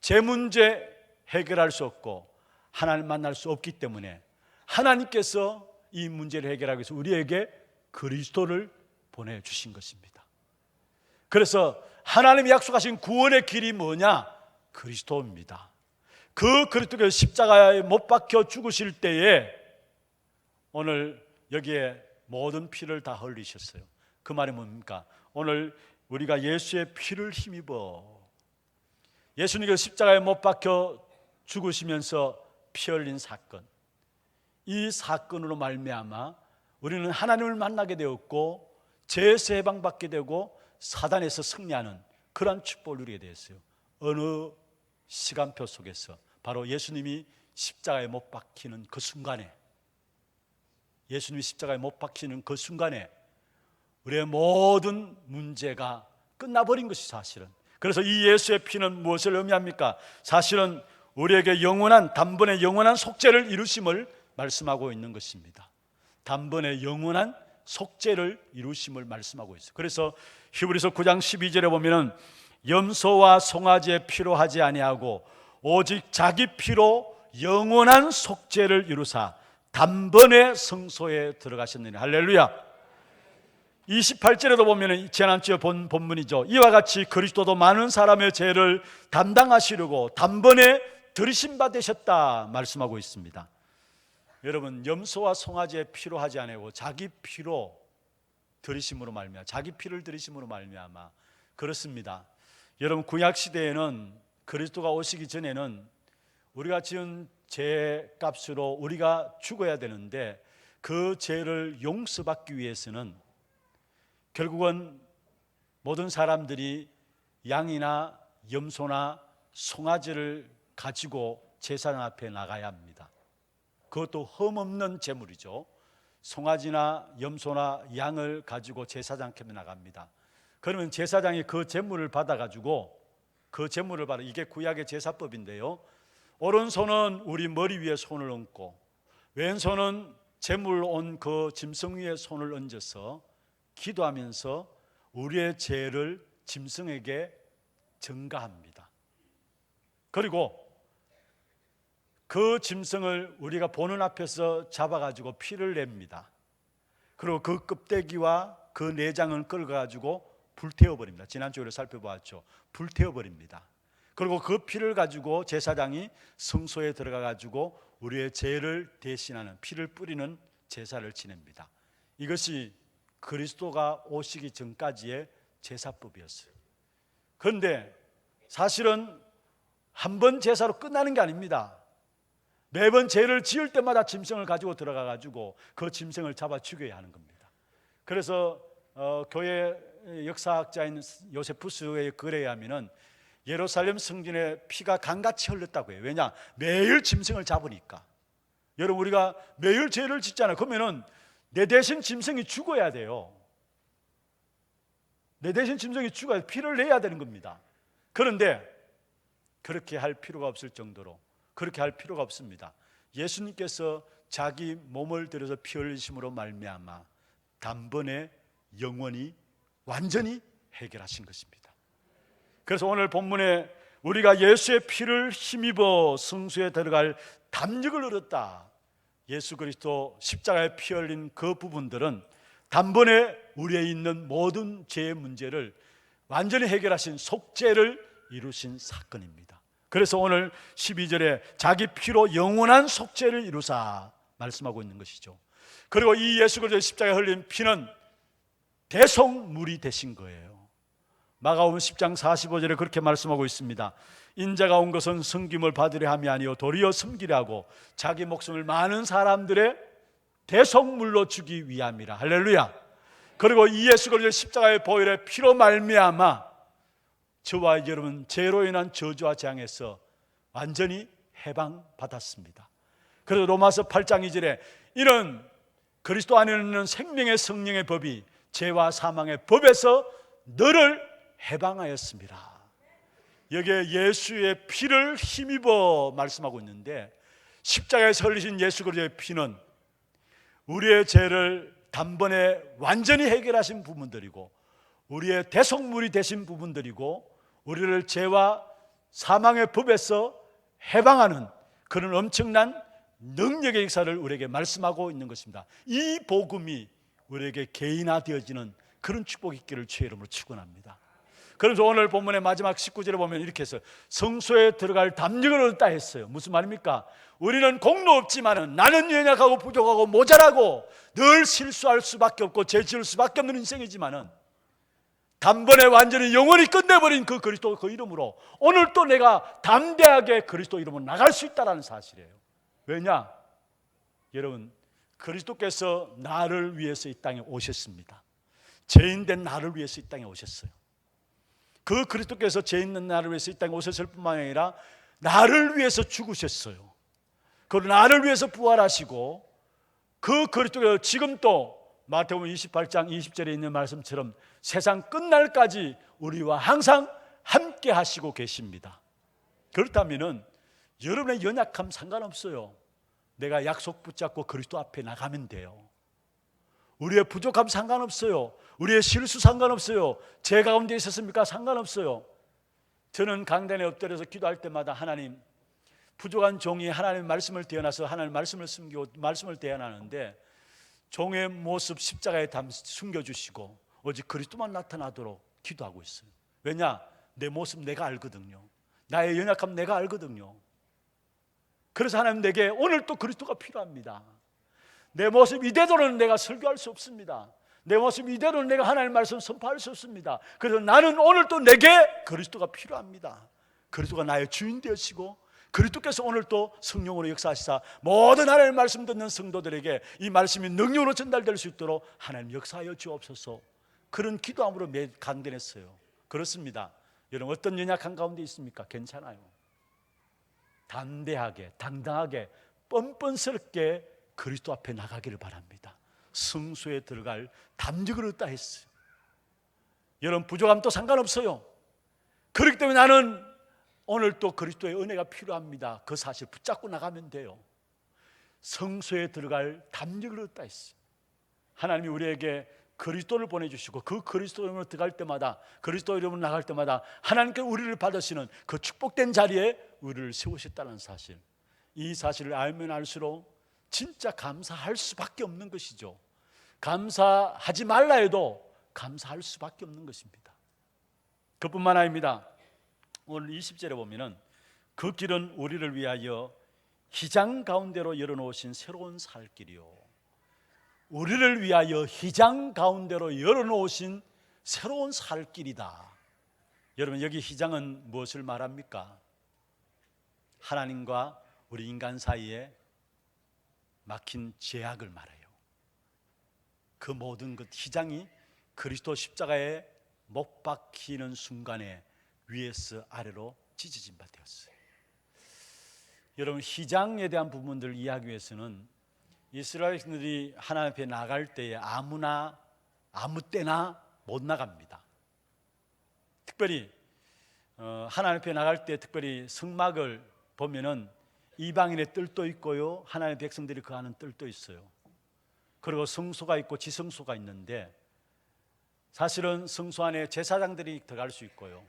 제 문제 해결할 수 없고 하나님 만날 수 없기 때문에 하나님께서 이 문제를 해결하기 위해서 우리에게 그리스도를 보내주신 것입니다. 그래서 하나님이 약속하신 구원의 길이 뭐냐? 그리스도입니다. 그 그리스도께서 십자가에 못 박혀 죽으실 때에 오늘 여기에 모든 피를 다 흘리셨어요. 그 말이 뭡니까? 오늘 우리가 예수의 피를 힘입어 예수님께서 십자가에 못 박혀 죽으시면서 피 흘린 사건, 이 사건으로 말미암아 우리는 하나님을 만나게 되었고 죄에서 해방받게 되고 사단에서 승리하는 그러한 축복을 누리게 되었어요. 어느 시간표 속에서 바로 예수님이 십자가에 못 박히는 그 순간에, 예수님이 십자가에 못 박히는 그 순간에 우리의 모든 문제가 끝나버린 것이 사실은. 그래서 이 예수의 피는 무엇을 의미합니까? 사실은 우리에게 영원한, 단번에 영원한 속죄를 이루심을 말씀하고 있는 것입니다. 단번에 영원한 속죄를 이루심을 말씀하고 있어요. 그래서 히브리서 9장 12절에 보면은 염소와 송아지의 피로 하지 아니하고 오직 자기 피로 영원한 속죄를 이루사 단번에 성소에 들어가셨느니. 할렐루야. 28절에도 보면 지난주에 본 본문이죠. 이와 같이 그리스도도 많은 사람의 죄를 담당하시려고 단번에 들이심바 되셨다 말씀하고 있습니다. 여러분, 염소와 송아지의 피로 하지 아니하고 자기 피로 들이심으로 말미암아, 자기 피를 들이심으로 말미암아. 그렇습니다. 여러분, 구약 시대에는 그리스도가 오시기 전에는 우리가 지은 죄 값으로 우리가 죽어야 되는데 그 죄를 용서받기 위해서는 결국은 모든 사람들이 양이나 염소나 송아지를 가지고 제사장 앞에 나가야 합니다. 그것도 흠없는 제물이죠. 송아지나 염소나 양을 가지고 제사장 앞에 나갑니다. 그러면 제사장이 그 제물을 받아가지고 이게 구약의 제사법인데요, 오른손은 우리 머리 위에 손을 얹고 왼손은 제물 온 그 짐승 위에 손을 얹어서 기도하면서 우리의 죄를 짐승에게 전가합니다. 그리고 그 짐승을 우리가 보는 앞에서 잡아가지고 피를 냅니다. 그리고 그 껍데기와 그 내장을 끌어가지고 불태워버립니다. 지난주에 살펴보았죠. 불태워버립니다. 그리고 그 피를 가지고 제사장이 성소에 들어가가지고 우리의 죄를 대신하는, 피를 뿌리는 제사를 지냅니다. 이것이 그리스도가 오시기 전까지의 제사법이었어요. 그런데 사실은 한 번 제사로 끝나는 게 아닙니다. 매번 죄를 지을 때마다 짐승을 가지고 들어가가지고 그 짐승을 잡아 죽여야 하는 겁니다. 그래서 교회 역사학자인 요세푸스의 글에 의하면은 예루살렘 성전에 피가 강같이 흘렀다고 해요. 왜냐? 매일 짐승을 잡으니까. 여러분, 우리가 매일 죄를 짓잖아요. 그러면은 내 대신 짐승이 죽어야 돼요. 내 대신 짐승이 죽어야 피를 내야 되는 겁니다. 그런데 그렇게 할 필요가 없을 정도로, 그렇게 할 필요가 없습니다. 예수님께서 자기 몸을 들여서 피 흘리심으로 말미암아 단번에 영원히 완전히 해결하신 것입니다. 그래서 오늘 본문에 우리가 예수의 피를 힘입어 성소에 들어갈 담력을 얻었다, 예수 그리스도 십자가에 피 흘린 그 부분들은 단번에 우리에 있는 모든 죄의 문제를 완전히 해결하신 속죄를 이루신 사건입니다. 그래서 오늘 12절에 자기 피로 영원한 속죄를 이루사 말씀하고 있는 것이죠. 그리고 이 예수 그리스도의 십자가에 흘린 피는 대속물이 되신 거예요. 마가복음 10장 45절에 그렇게 말씀하고 있습니다. 인자가 온 것은 섬김을 받으려 함이 아니요 도리어 섬기려 하고 자기 목숨을 많은 사람들의 대속물로 주기 위함이라. 할렐루야. 그리고 이 예수 그리스도의 십자가의 보혈의 피로 말미암아 저와 여러분 죄로 인한 저주와 재앙에서 완전히 해방받았습니다. 그래서 로마서 8장 2절에 이런 그리스도 안에 있는 생명의 성령의 법이 죄와 사망의 법에서 너를 해방하였습니다. 여기에 예수의 피를 힘입어 말씀하고 있는데, 십자가에서 흘리신 예수 그리스도의 피는 우리의 죄를 단번에 완전히 해결하신 부분들이고, 우리의 대속물이 되신 부분들이고, 우리를 죄와 사망의 법에서 해방하는 그런 엄청난 능력의 역사를 우리에게 말씀하고 있는 것입니다. 이 복음이 우리에게 개인화되어지는 그런 축복이 있기를 주의 이름으로 축원합니다. 그래서 오늘 본문의 마지막 19절에 보면 이렇게 해서 성소에 들어갈 담력을 얻다 했어요. 무슨 말입니까? 우리는 공로 없지만은 나는 연약하고 부족하고 모자라고 늘 실수할 수밖에 없고 죄 지을 수밖에 없는 인생이지만은 단번에 완전히 영원히 끝내버린 그 그리스도 그 이름으로 오늘 또 내가 담대하게 그리스도 이름으로 나갈 수 있다는 사실이에요. 왜냐? 여러분, 그리스도께서 나를 위해서 이 땅에 오셨습니다. 죄인된 나를 위해서 이 땅에 오셨어요. 그 그리스도께서 죄 있는 나를 위해서 이 땅에 오셨을 뿐만 아니라 나를 위해서 죽으셨어요. 그리고 나를 위해서 부활하시고, 그 그리스도께서 지금 또 마태복음 28장 20절에 있는 말씀처럼 세상 끝날까지 우리와 항상 함께 하시고 계십니다. 그렇다면 여러분의 연약함 상관없어요. 내가 약속 붙잡고 그리스도 앞에 나가면 돼요. 우리의 부족함 상관없어요. 우리의 실수 상관없어요. 죄 가운데 있었습니까? 상관없어요. 저는 강단에 엎드려서 기도할 때마다 하나님, 부족한 종이 하나님의 말씀을 대어나서 하나님의 말씀을 숨기고 말씀을 대어나는데 종의 모습 십자가에 숨겨주시고 오직 그리스도만 나타나도록 기도하고 있어요. 왜냐? 내 모습 내가 알거든요. 나의 연약함 내가 알거든요. 그래서 하나님, 내게 오늘 또 그리스도가 필요합니다. 내 모습 이대로는 내가 설교할 수 없습니다. 내 모습 이대로는 내가 하나님의 말씀 선포할 수 없습니다. 그래서 나는 오늘 또 내게 그리스도가 필요합니다. 그리스도가 나의 주인 되시고 그리스도께서 오늘 또 성령으로 역사하시사 모든 하나님의 말씀 듣는 성도들에게 이 말씀이 능력으로 전달될 수 있도록 하나님 역사하여 주옵소서. 그런 기도함으로 매 강건했어요. 그렇습니다. 여러분, 어떤 연약한 가운데 있습니까? 괜찮아요. 담대하게, 당당하게, 뻔뻔스럽게 그리스도 앞에 나가기를 바랍니다. 성소에 들어갈 담력을 얻다 했어요. 여러분, 부족함도 상관없어요. 그렇기 때문에 나는 오늘 또 그리스도의 은혜가 필요합니다. 그 사실 붙잡고 나가면 돼요. 성소에 들어갈 담력을 얻다 했어요. 하나님이 우리에게 그리스도를 보내주시고 그 그리스도 이름으로 들어갈 때마다, 그리스도 이름으로 나갈 때마다 하나님께 우리를 받으시는 그 축복된 자리에 우리를 세우셨다는 사실, 이 사실을 알면 알수록 진짜 감사할 수밖에 없는 것이죠. 감사하지 말라 해도 감사할 수밖에 없는 것입니다. 그뿐만 아닙니다. 오늘 20절에 보면은 그 길은 우리를 위하여 휘장 가운데로 열어놓으신 새로운 살 길이요, 우리를 위하여 휘장 가운데로 열어놓으신 새로운 살 길이다. 여러분, 여기 휘장은 무엇을 말합니까? 하나님과 우리 인간 사이에 막힌 제약을 말해요. 그 모든 것 휘장이 그리스도 십자가에 못 박히는 순간에 위에서 아래로 찢어진 바 되었어요. 여러분, 휘장에 대한 부분들을 이해하기 위해서는 이스라엘인들이 하나님 앞에 나갈 때에 아무나 아무 때나 못 나갑니다. 특별히 하나님 앞에 나갈 때 특별히 성막을 보면은 이방인의 뜰도 있고요, 하나님의 백성들이 거하는 뜰도 있어요. 그리고 성소가 있고 지성소가 있는데, 사실은 성소 안에 제사장들이 들어갈 수 있고요,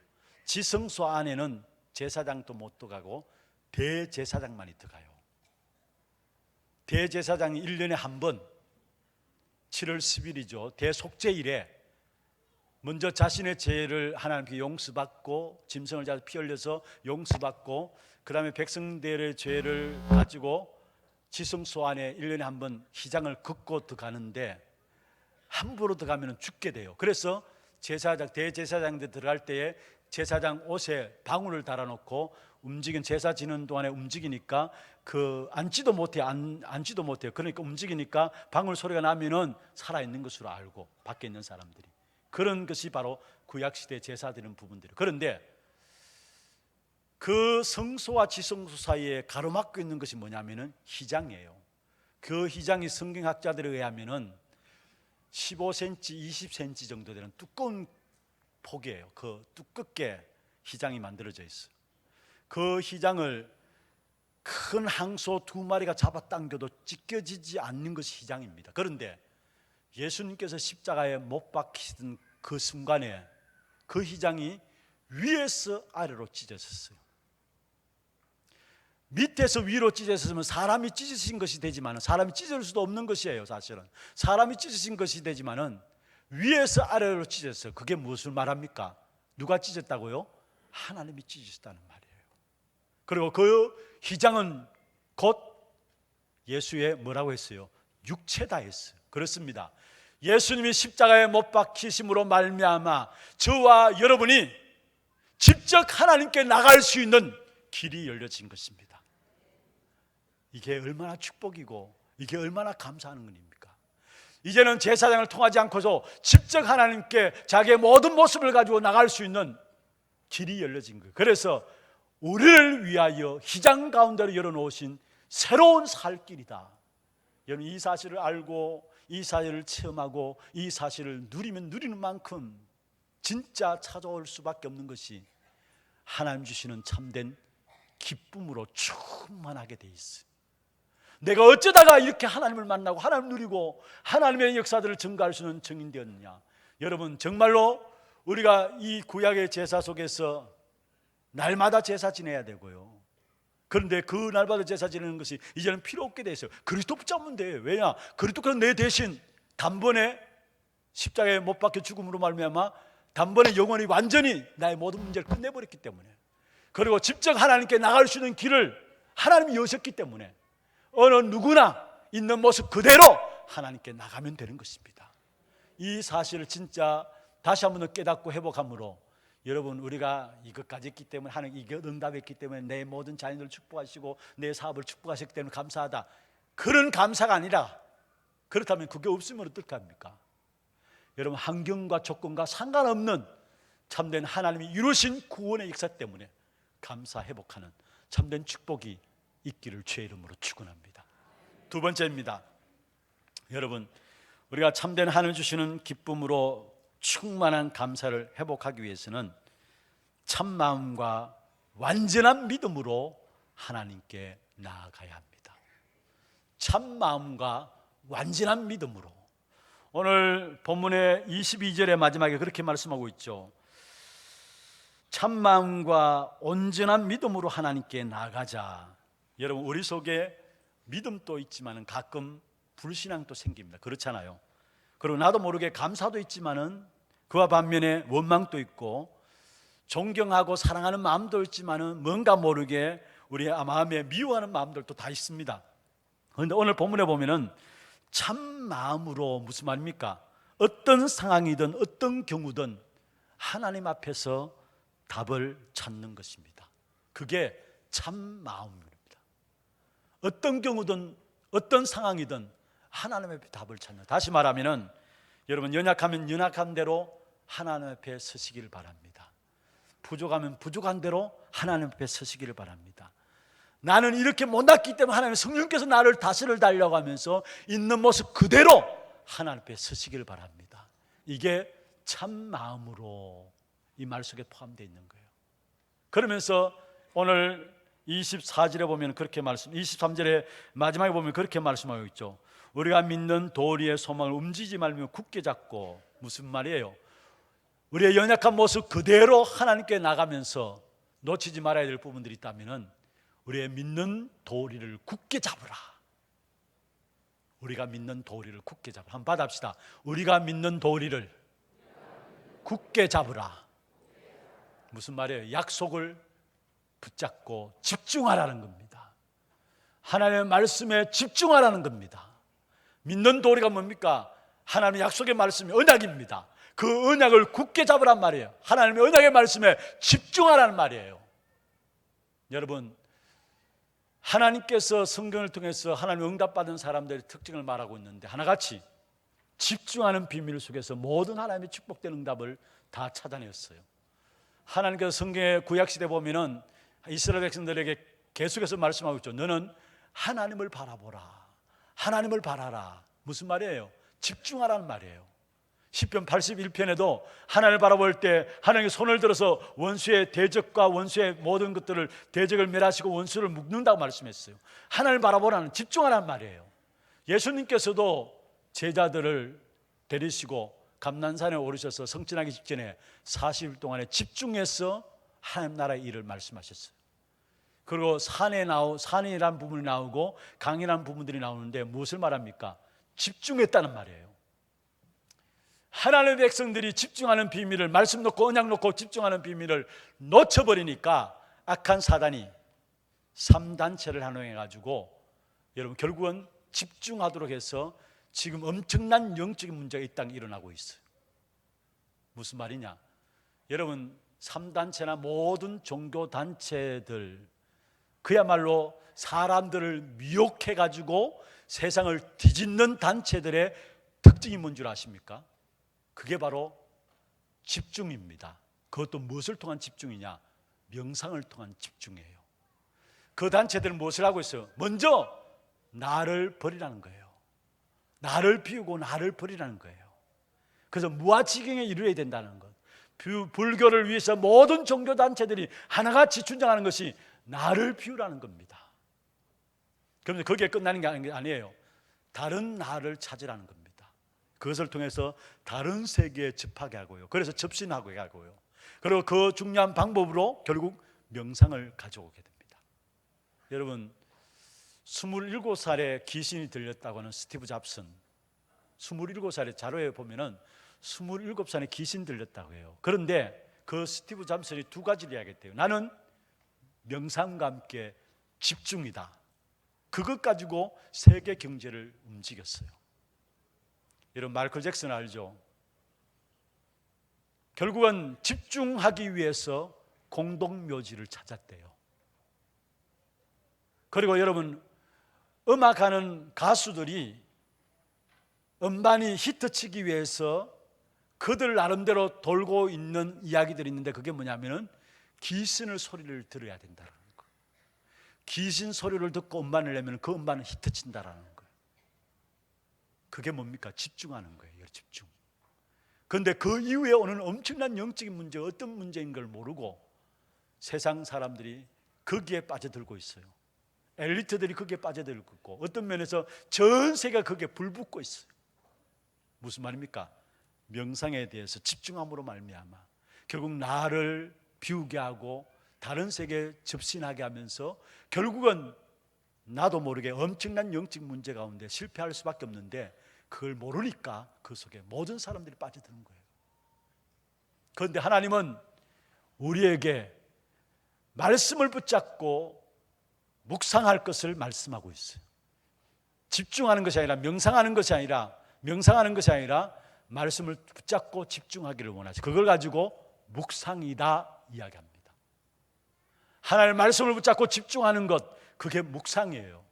지성소 안에는 제사장도 못 들어가고 대제사장만이 들어가요. 대제사장이 1년에 한 번 7월 10일이죠 대속죄일에 먼저 자신의 죄를 하나님께 용서받고 짐승을 잡아서 피 흘려서 용서받고, 그 다음에 백성들의 죄를 가지고 지성소 안에 1년에 한 번 휘장을 긋고 들어가는데, 함부로 들어가면 죽게 돼요. 그래서 제사장, 대제사장들 들어갈 때에 제사장 옷에 방울을 달아놓고 움직인 제사 지는 동안에 움직이니까 앉지도 못해요. 그러니까 움직이니까 방울 소리가 나면은 살아있는 것으로 알고 밖에 있는 사람들이. 그런 것이 바로 구약시대 제사 드리는 부분들이에요. 그런데 그 성소와 지성소 사이에 가로막고 있는 것이 뭐냐면은 휘장이에요. 그 휘장이 성경학자들에 의하면은 15cm, 20cm 정도 되는 두꺼운 폭이에요. 그 두껍게 휘장이 만들어져 있어요. 그 휘장을 큰 항소 2마리가 잡아당겨도 찢겨지지 않는 것이 휘장입니다. 그런데 예수님께서 십자가에 못 박히던 그 순간에 그 휘장이 위에서 아래로 찢어졌어요. 밑에서 위로 찢어졌으면 사람이 찢어진 것이 되지만, 사람이 찢어질 수도 없는 것이에요. 사실은 사람이 찢어진 것이 되지만은 위에서 아래로 찢어졌어요. 그게 무엇을 말합니까? 누가 찢었다고요? 하나님이 찢으셨다는 말이에요. 그리고 그 휘장은 곧 예수의 뭐라고 했어요? 육체다 했어요. 그렇습니다. 예수님이 십자가에 못 박히심으로 말미암아 저와 여러분이 직접 하나님께 나갈 수 있는 길이 열려진 것입니다. 이게 얼마나 축복이고 이게 얼마나 감사하는 일입니까? 이제는 제사장을 통하지 않고서 직접 하나님께 자기의 모든 모습을 가지고 나갈 수 있는 길이 열려진 거예요. 그래서 우리를 위하여 휘장 가운데로 열어놓으신 새로운 살 길이다. 여러분, 이 사실을 알고 이 사실을 체험하고 이 사실을 누리면 누리는 만큼 진짜 찾아올 수밖에 없는 것이 하나님 주시는 참된 기쁨으로 충만하게 돼 있어요. 내가 어쩌다가 이렇게 하나님을 만나고 하나님을 누리고 하나님의 역사들을 증거할 수 있는 증인 되었느냐. 여러분, 정말로 우리가 이 구약의 제사 속에서 날마다 제사 지내야 되고요. 그런데 그 날마다 제사 지내는 것이 이제는 필요 없게 돼 있어요. 그리스도 붙잡으면 돼요. 왜냐? 그리스도께서 내 대신 단번에 십자가에 못 박혀 죽음으로 말미암아 단번에 영원히 완전히 나의 모든 문제를 끝내버렸기 때문에, 그리고 직접 하나님께 나갈 수 있는 길을 하나님이 여셨기 때문에 어느 누구나 있는 모습 그대로 하나님께 나가면 되는 것입니다. 이 사실을 진짜 다시 한번 깨닫고 회복함으로 여러분, 우리가 이것까지 했기 때문에 하나님 이게 응답했기 때문에 내 모든 자녀들을 축복하시고 내 사업을 축복하셨기 때문에 감사하다, 그런 감사가 아니라, 그렇다면 그게 없으면 어떨까 합니까? 여러분, 환경과 조건과 상관없는 참된 하나님이 이루신 구원의 역사 때문에 감사 회복하는 참된 축복이 있기를 주의 이름으로 축원합니다. 두 번째입니다. 여러분, 우리가 참된 하늘 주시는 기쁨으로 충만한 감사를 회복하기 위해서는 참마음과 완전한 믿음으로 하나님께 나아가야 합니다. 참마음과 완전한 믿음으로. 오늘 본문의 22절의 마지막에 그렇게 말씀하고 있죠. 참마음과 온전한 믿음으로 하나님께 나아가자. 여러분, 우리 속에 믿음도 있지만 가끔 불신앙도 생깁니다. 그렇잖아요. 그리고 나도 모르게 감사도 있지만은 그와 반면에 원망도 있고 존경하고 사랑하는 마음도 있지만은 뭔가 모르게 우리의 마음에 미워하는 마음들도 다 있습니다. 그런데 오늘 본문에 보면은 참 마음으로, 무슨 말입니까? 어떤 상황이든 어떤 경우든 하나님 앞에서 답을 찾는 것입니다. 그게 참 마음입니다. 어떤 경우든 어떤 상황이든 하나님 앞에 답을 찾는. 다시 말하면은 여러분, 연약하면 연약한 대로 하나님 앞에 서시기를 바랍니다. 부족하면 부족한 대로 하나님 앞에 서시기를 바랍니다. 나는 이렇게 못났기 때문에 하나님, 성령께서 나를 다스려 달라고 하면서 있는 모습 그대로 하나님 앞에 서시기를 바랍니다. 이게 참 마음으로 이 말 속에 포함되어 있는 거예요. 그러면서 오늘 24절에 보면 그렇게 23절에 마지막에 보면 그렇게 말씀하고 있죠. 우리가 믿는 도리의 소망을 움직이지 말며 굳게 잡고. 무슨 말이에요? 우리의 연약한 모습 그대로 하나님께 나가면서 놓치지 말아야 될 부분들이 있다면 우리의 믿는 도리를 굳게 잡으라. 우리가 믿는 도리를 굳게 잡으라. 한번 받아봅시다. 우리가 믿는 도리를 굳게 잡으라. 무슨 말이에요? 약속을 붙잡고 집중하라는 겁니다. 하나님의 말씀에 집중하라는 겁니다. 믿는 도리가 뭡니까? 하나님의 약속의 말씀이 언약입니다. 그 언약을 굳게 잡으란 말이에요. 하나님의 언약의 말씀에 집중하라는 말이에요. 여러분, 하나님께서 성경을 통해서 하나님 응답받은 사람들의 특징을 말하고 있는데 하나같이 집중하는 비밀 속에서 모든 하나님의 축복된 응답을 다 찾아냈어요. 하나님께서 성경의 구약시대 보면은 이스라엘 백성들에게 계속해서 말씀하고 있죠. 너는 하나님을 바라보라. 하나님을 바라라. 무슨 말이에요? 집중하라는 말이에요. 시편 81편에도 하나님을 바라볼 때 하나님의 손을 들어서 원수의 대적과 원수의 모든 것들을 대적을 멸하시고 원수를 묶는다고 말씀했어요. 하나님을 바라보라는, 집중하라는 말이에요. 예수님께서도 제자들을 데리시고 감난산에 오르셔서 성천하기 직전에 40일 동안에 집중해서 하나님 나라의 일을 말씀하셨어요. 그리고 산이라는 부분이 나오고 강이라는 부분들이 나오는데 무엇을 말합니까? 집중했다는 말이에요. 하나님의 백성들이 집중하는 비밀을, 말씀 놓고 언약 놓고 집중하는 비밀을 놓쳐버리니까 악한 사단이 3단체를 한동해가지고 여러분 결국은 집중하도록 해서 지금 엄청난 영적인 문제가 이 땅에 일어나고 있어요. 무슨 말이냐? 여러분 3단체나 모든 종교단체들 그야말로 사람들을 미혹해가지고 세상을 뒤집는 단체들의 특징이 뭔 줄 아십니까? 그게 바로 집중입니다. 그것도 무엇을 통한 집중이냐? 명상을 통한 집중이에요. 그 단체들은 무엇을 하고 있어요? 먼저 나를 버리라는 거예요. 나를 비우고 나를 버리라는 거예요. 그래서 무아지경에 이르러야 된다는 것. 불교를 위해서 모든 종교단체들이 하나같이 주장하는 것이 나를 비우라는 겁니다. 그러면 거기에 끝나는 게 아니에요. 다른 나를 찾으라는 겁니다. 그것을 통해서 다른 세계에 접하게 하고요. 그래서 접신하게 하고요. 그리고 그 중요한 방법으로 결국 명상을 가져오게 됩니다. 여러분 27살에 귀신이 들렸다고 하는 스티브 잡슨, 27살의 자료에 보면은 27살에 귀신 들렸다고 해요. 그런데 그 스티브 잡슨이 두 가지를 이야기했대요. 나는 명상과 함께 집중이다. 그것 가지고 세계 경제를 움직였어요. 여러분 마이클 잭슨 알죠? 결국은 집중하기 위해서 공동묘지를 찾았대요. 그리고 여러분 음악하는 가수들이 음반이 히트치기 위해서 그들 나름대로 돌고 있는 이야기들이 있는데 그게 뭐냐면은 귀신의 소리를 들어야 된다는 거. 귀신 소리를 듣고 음반을 내면 그 음반은 히트친다라는 거예요. 그게 뭡니까? 집중하는 거예요. 집중. 그런데 그 이후에 오는 엄청난 영적인 문제, 어떤 문제인 걸 모르고 세상 사람들이 거기에 빠져들고 있어요. 엘리트들이 거기에 빠져들고 있고 어떤 면에서 전 세계가 거기에 불붙고 있어요. 무슨 말입니까? 명상에 대해서 집중함으로 말미암아 결국 나를 비우게 하고 다른 세계에 접신하게 하면서 결국은 나도 모르게 엄청난 영적 문제 가운데 실패할 수밖에 없는데 그걸 모르니까 그 속에 모든 사람들이 빠져드는 거예요. 그런데 하나님은 우리에게 말씀을 붙잡고 묵상할 것을 말씀하고 있어요. 집중하는 것이 아니라 명상하는 것이 아니라 말씀을 붙잡고 집중하기를 원하죠. 그걸 가지고 묵상이다 이야기합니다. 하나님의 말씀을 붙잡고 집중하는 것, 그게 묵상이에요.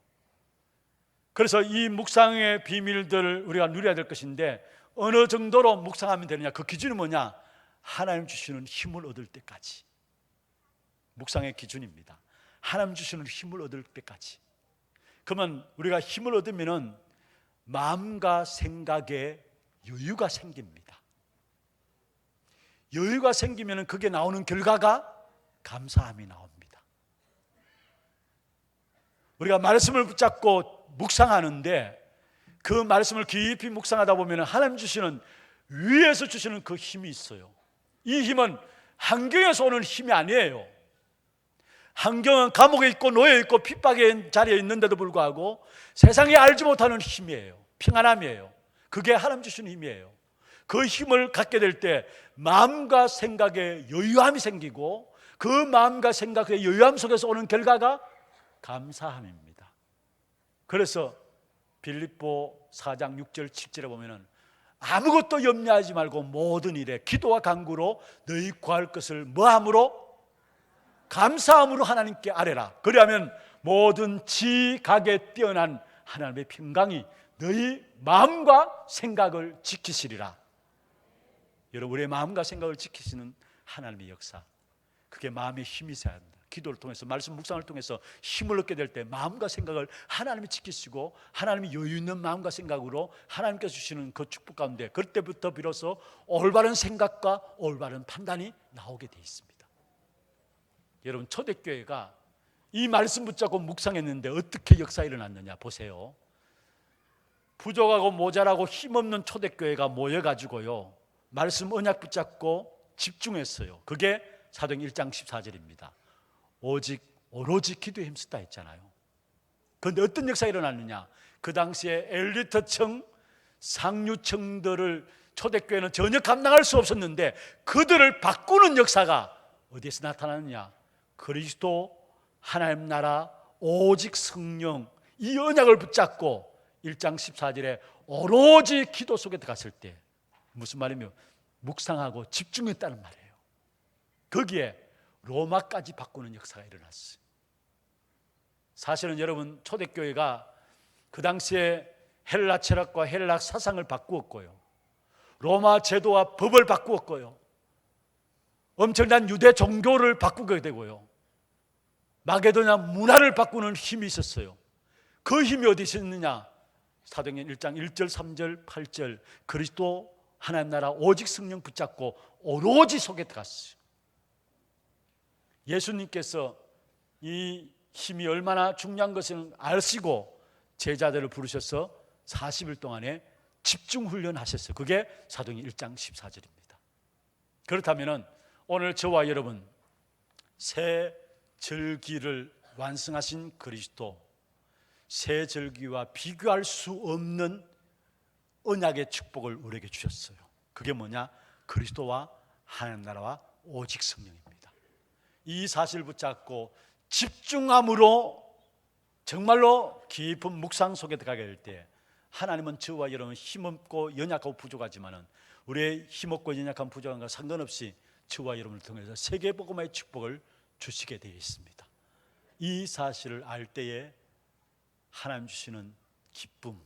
그래서 이 묵상의 비밀들을 우리가 누려야 될 것인데 어느 정도로 묵상하면 되느냐? 그 기준이 뭐냐? 하나님 주시는 힘을 얻을 때까지. 묵상의 기준입니다. 하나님 주시는 힘을 얻을 때까지. 그러면 우리가 힘을 얻으면은 마음과 생각에 여유가 생깁니다. 여유가 생기면은 그게 나오는 결과가 감사함이 나옵니다. 우리가 말씀을 붙잡고 묵상하는데 그 말씀을 깊이 묵상하다 보면 하나님 주시는 위에서 주시는 그 힘이 있어요. 이 힘은 환경에서 오는 힘이 아니에요. 환경은 감옥에 있고 노예에 있고 핍박의 자리에 있는데도 불구하고 세상에 알지 못하는 힘이에요. 평안함이에요. 그게 하나님 주시는 힘이에요. 그 힘을 갖게 될 때 마음과 생각에 여유함이 생기고 그 마음과 생각의 여유함 속에서 오는 결과가 감사함입니다. 그래서 빌립보 4장 6절 7절에 보면은 아무것도 염려하지 말고 모든 일에 기도와 간구로 너희 구할 것을 뭐함으로? 감사함으로 하나님께 아뢰라. 그리하면 모든 지각에 뛰어난 하나님의 평강이 너희 마음과 생각을 지키시리라. 여러분, 우리의 마음과 생각을 지키시는 하나님의 역사, 그게 마음의 힘이 있어야 합니다. 기도를 통해서, 말씀 묵상을 통해서 힘을 얻게 될 때 마음과 생각을 하나님이 지키시고, 하나님이 여유 있는 마음과 생각으로 하나님께서 주시는 그 축복 가운데, 그때부터 비로소 올바른 생각과 올바른 판단이 나오게 되어 있습니다. 여러분, 초대교회가 이 말씀 붙잡고 묵상했는데 어떻게 역사가 일어났느냐 보세요. 부족하고 모자라고 힘없는 초대교회가 모여가지고요, 말씀 언약 붙잡고 집중했어요. 그게 사도행전 1장 14절입니다. 오로지 기도에 힘쓰다 했잖아요. 그런데 어떤 역사가 일어났느냐, 그 당시에 엘리트층, 상류층들을 초대교회는 전혀 감당할 수 없었는데 그들을 바꾸는 역사가 어디에서 나타나느냐, 그리스도 하나님 나라 오직 성령, 이 언약을 붙잡고 1장 14절에 오로지 기도 속에 들어갔을 때, 무슨 말이며 묵상하고 집중했다는 말이에요. 거기에 로마까지 바꾸는 역사가 일어났어요. 사실은 여러분, 초대교회가 그 당시에 헬라 철학과 헬라 사상을 바꾸었고요, 로마 제도와 법을 바꾸었고요, 엄청난 유대 종교를 바꾸게 되고요, 마게도냐 문화를 바꾸는 힘이 있었어요. 그 힘이 어디 있었느냐, 사도행전 1장 1절 3절 8절 그리스도 하나님 나라 오직 성령 붙잡고 오로지 속에 들어갔어요. 예수님께서 이 힘이 얼마나 중요한 것을 아시고 제자들을 부르셔서 40일 동안에 집중훈련 하셨어요. 그게 사도행전 1장 14절입니다. 그렇다면 오늘 저와 여러분, 새 절기를 완성하신 그리스도, 새 절기와 비교할 수 없는 언약의 축복을 우리에게 주셨어요. 그게 뭐냐? 그리스도와 하나님 나라와 오직 성령입니다. 이 사실을 붙잡고 집중함으로 정말로 깊은 묵상 속에 들어가게 될 때, 하나님은 저와 여러분 힘없고 연약하고 부족하지만 우리의 힘없고 연약한 부족한 것 상관없이 저와 여러분을 통해서 세계복음화의 축복을 주시게 되어 있습니다. 이 사실을 알 때에 하나님 주시는 기쁨,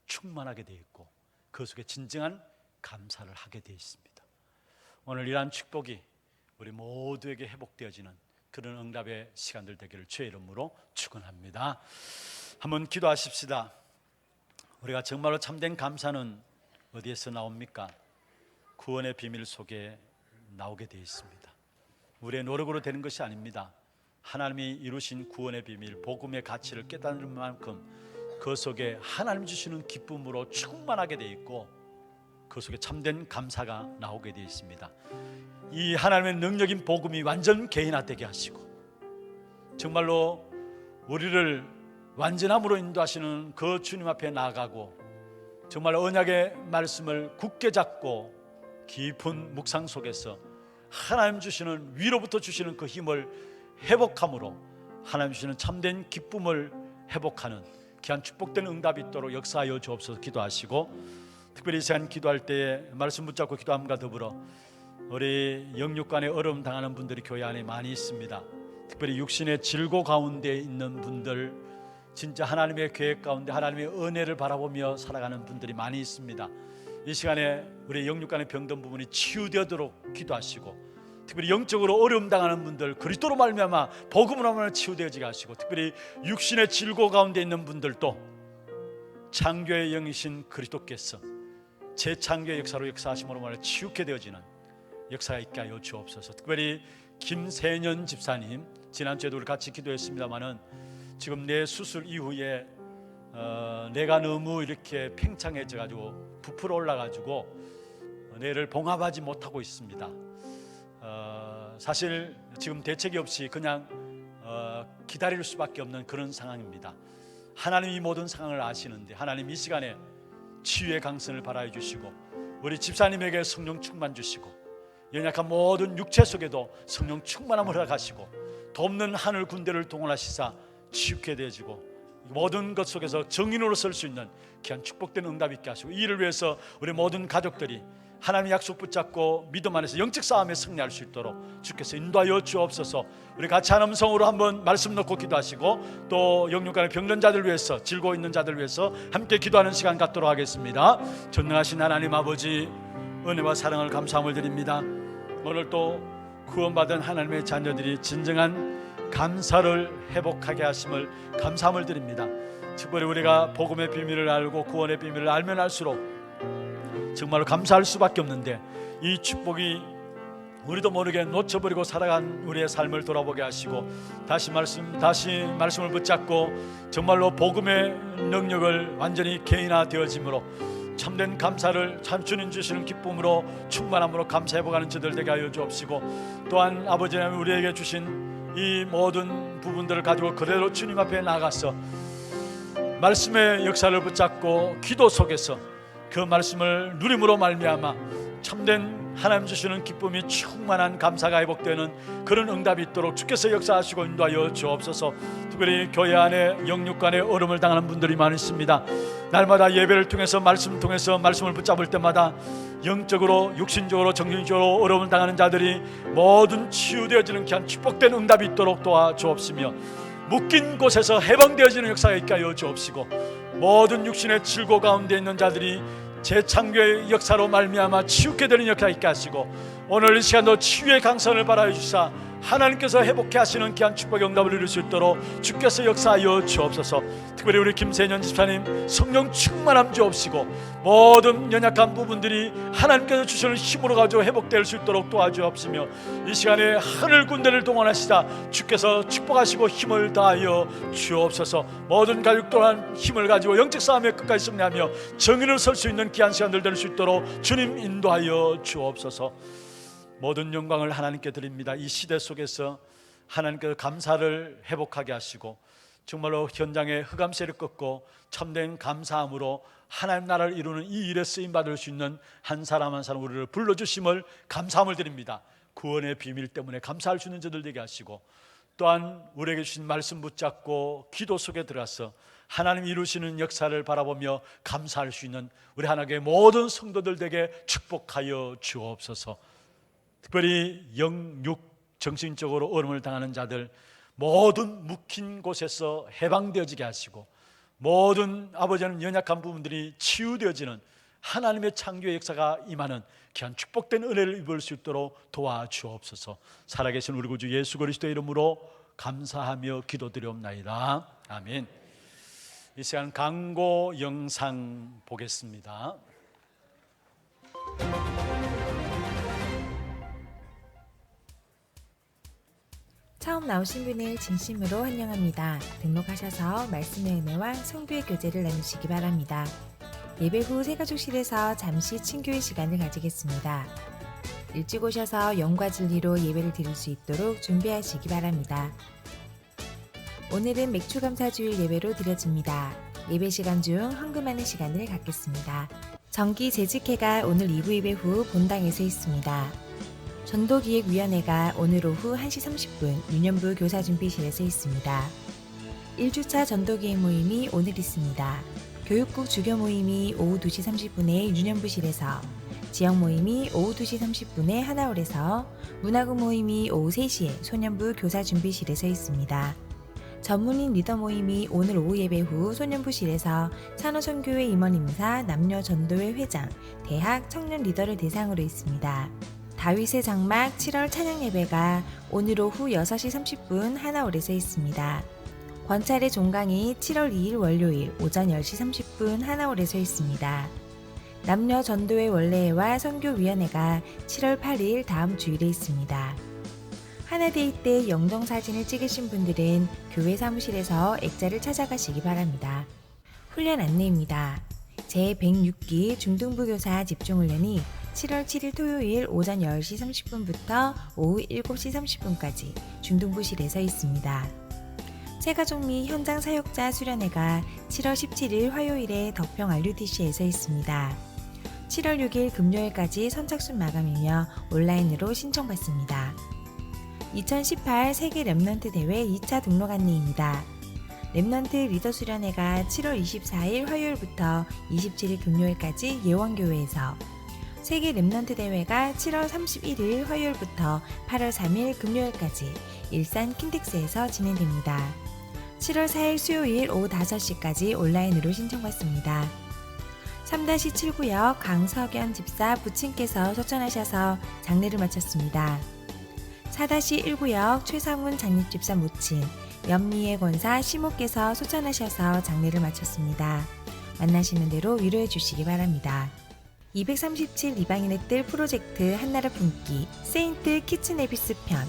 충만하게 되어 있고 그 속에 진정한 감사를 하게 되어 있습니다. 오늘 이러한 축복이 우리 모두에게 회복되어지는 그런 응답의 시간들 되기를 주의 이름으로 축원합니다. 한번 기도하십시다. 우리가 정말로 참된 감사는 어디에서 나옵니까? 구원의 비밀 속에 나오게 되어 있습니다. 우리의 노력으로 되는 것이 아닙니다. 하나님이 이루신 구원의 비밀, 복음의 가치를 깨닫는 만큼 그 속에 하나님 주시는 기쁨으로 충만하게 되어 있고 그 속에 참된 감사가 나오게 되어 있습니다. 이 하나님의 능력인 복음이 완전 개인화되게 하시고 정말로 우리를 완전함으로 인도하시는 그 주님 앞에 나아가고 정말 언약의 말씀을 굳게 잡고 깊은 묵상 속에서 하나님 주시는, 위로부터 주시는 그 힘을 회복함으로 하나님 주시는 참된 기쁨을 회복하는 귀한 축복된 응답이 있도록 역사하여 주옵소서. 기도하시고 특별히 이 시간 기도할 때에 말씀 붙잡고 기도함과 더불어 우리 영육간에 어려움 당하는 분들이 교회 안에 많이 있습니다. 특별히 육신의 질고 가운데 있는 분들, 진짜 하나님의 계획 가운데 하나님의 은혜를 바라보며 살아가는 분들이 많이 있습니다. 이 시간에 우리 영육간의 병든 부분이 치유되도록 기도하시고 특별히 영적으로 어려움 당하는 분들 그리스도로 말미암아 복음으로 말미암아 치유되어지게 하시고 특별히 육신의 질고 가운데 있는 분들도 창조의 영이신 그리스도께서 재창조의 역사로 역사하심으로 말미암아 치유케 되어지는 역사가 있게 하여 주옵소서. 특별히 김세년 집사님, 지난주에도 우리 같이 기도했습니다마는 지금 내 수술 이후에 내가 너무 이렇게 팽창해져 가지고 부풀어 올라 가지고 뇌를 봉합하지 못하고 있습니다. 사실 지금 대책이 없이 그냥 기다릴 수밖에 없는 그런 상황입니다. 하나님이 모든 상황을 아시는데 하나님 이 시간에 치유의 강선을 발하여 주시고 우리 집사님에게 성령 충만 주시고 연약한 모든 육체 속에도 성령 충만함을 허락하시고 돕는 하늘 군대를 동원하시사 치유케 되어지고 모든 것 속에서 정인으로 설 수 있는 귀한 축복된 응답이 있게 하시고 이 일을 위해서 우리 모든 가족들이 하나님의 약속 붙잡고 믿음 안에서 영적 싸움에 승리할 수 있도록 주께서 인도하여 주옵소서. 우리 같이 한 음성으로 한번 말씀 놓고 기도하시고 또 영육간의 병든자들 위해서, 질고 있는 자들 위해서 함께 기도하는 시간 갖도록 하겠습니다. 전능하신 하나님 아버지, 은혜와 사랑을 감사함을 드립니다. 오늘 또 구원받은 하나님의 자녀들이 진정한 감사를 회복하게 하심을 감사함을 드립니다. 특별히 우리가 복음의 비밀을 알고 구원의 비밀을 알면 알수록 정말로 감사할 수밖에 없는데, 이 축복이 우리도 모르게 놓쳐버리고 살아간 우리의 삶을 돌아보게 하시고 다시 말씀을 붙잡고 정말로 복음의 능력을 완전히 개인화되어짐으로 참된 감사를 참 주님 주시는 기쁨으로 충만함으로 감사해보가는 저들 되게 하여 주옵시고, 또한 아버지 하나님 우리에게 주신 이 모든 부분들을 가지고 그대로 주님 앞에 나가서 말씀의 역사를 붙잡고 기도 속에서 그 말씀을 누림으로 말미암아 참된 하나님 주시는 기쁨이 충만한 감사가 회복되는 그런 응답이 있도록 주께서 역사하시고 인도하여 주옵소서. 특별히 교회 안에 영육간에 어려움을 당하는 분들이 많으십니다. 날마다 예배를 통해서 말씀을 붙잡을 때마다 영적으로, 육신적으로, 정신적으로 어려움을 당하는 자들이 모든 치유되어지는 귀한 축복된 응답이 있도록 도와주옵시며, 묶인 곳에서 해방되어지는 역사가 있게 하여 주옵시고, 모든 육신의 질고 가운데 있는 자들이 재창조의 역사로 말미암아 치유케 되는 역사가 있게 하시고, 오늘 이 시간도 치유의 강선을 바라여 주사 하나님께서 회복케 하시는 귀한 축복의 응답을 이룰 수 있도록 주께서 역사하여 주옵소서. 특별히 우리 김세년 집사님 성령 충만함 주옵시고, 모든 연약한 부분들이 하나님께서 주시는 힘으로 가지고 회복될 수 있도록 도와주옵시며, 이 시간에 하늘 군대를 동원하시다 주께서 축복하시고 힘을 다하여 주옵소서. 모든 가족 또한 힘을 가지고 영적 싸움에 끝까지 승리하며 정의를 설 수 있는 귀한 시간들 될 수 있도록 주님 인도하여 주옵소서. 모든 영광을 하나님께 드립니다. 이 시대 속에서 하나님께서 감사를 회복하게 하시고 정말로 현장의 흑암세를 꺾고 참된 감사함으로 하나님 나라를 이루는 이 일에 쓰임받을 수 있는 한 사람 한 사람 우리를 불러주심을 감사함을 드립니다. 구원의 비밀 때문에 감사할 수 있는 저들 되게 하시고, 또한 우리에게 주신 말씀 붙잡고 기도 속에 들어가서 하나님 이루시는 역사를 바라보며 감사할 수 있는 우리 하나님의 모든 성도들 되게 축복하여 주옵소서. 특별히 영육 정신적으로 어려움을 당하는 자들 모든 묶인 곳에서 해방되어지게 하시고, 모든 아버지는 연약한 부분들이 치유되어지는 하나님의 창조의 역사가 임하는 귀한 축복된 은혜를 입을 수 있도록 도와주옵소서. 살아계신 우리 구주 예수 그리스도의 이름으로 감사하며 기도드리옵나이다. 아멘. 이 시간 광고 영상 보겠습니다. 처음 나오신 분을 진심으로 환영합니다. 등록하셔서 말씀의 은혜와 성도의 교제를 나누시기 바랍니다. 예배 후 새가족실에서 잠시 친교의 시간을 가지겠습니다. 일찍 오셔서 영과 진리로 예배를 드릴 수 있도록 준비하시기 바랍니다. 오늘은 맥주감사주일 예배로 드려집니다. 예배 시간 중 헌금하는 시간을 갖겠습니다. 정기 재직회가 오늘 2부 예배 후 본당에서 있습니다. 전도기획위원회가 오늘 오후 1시 30분 유년부 교사준비실에서 있습니다. 1주차 전도기획 모임이 오늘 있습니다. 교육국 주교 모임이 오후 2시 30분에 유년부실에서, 지역 모임이 오후 2시 30분에 하나홀에서, 문화국 모임이 오후 3시에 소년부 교사준비실에서 있습니다. 전문인 리더 모임이 오늘 오후 예배 후 소년부실에서 산호선교회 임원 인사, 남녀 전도회 회장, 대학 청년 리더를 대상으로 있습니다. 다윗의 장막 7월 찬양 예배가 오늘 오후 6시 30분 하나홀에서 있습니다. 권찰의 종강이 7월 2일 월요일 오전 10시 30분 하나홀에서 있습니다. 남녀 전도회 원래회와 선교위원회가 7월 8일 다음 주일에 있습니다. 하나데이 때 영정 사진을 찍으신 분들은 교회 사무실에서 액자를 찾아가시기 바랍니다. 훈련 안내입니다. 제106기 중등부 교사 집중훈련이 7월 7일 토요일 오전 10시 30분부터 오후 7시 30분까지 중등부실에서 있습니다. 새가족 및 현장 사역자 수련회가 7월 17일 화요일에 덕평 RUTC에서 있습니다. 7월 6일 금요일까지 선착순 마감이며 온라인으로 신청받습니다. 2018 세계 랩넌트 대회 2차 등록 안내입니다. 랩넌트 리더 수련회가 7월 24일 화요일부터 27일 금요일까지 예원교회에서, 세계 랩넌트 대회가 7월 31일 화요일부터 8월 3일 금요일까지 일산 킨텍스에서 진행됩니다. 7월 4일 수요일 오후 5시까지 온라인으로 신청받습니다. 3-7구역 강석연 집사 부친께서 소천하셔서 장례를 마쳤습니다. 4-1구역 최상훈 장립집사 모친 염리의 권사 시모께서 소천하셔서 장례를 마쳤습니다. 만나시는 대로 위로해 주시기 바랍니다. 237 이방인의 뜰 프로젝트 한나라 품기 세인트 키츠 네비스 편.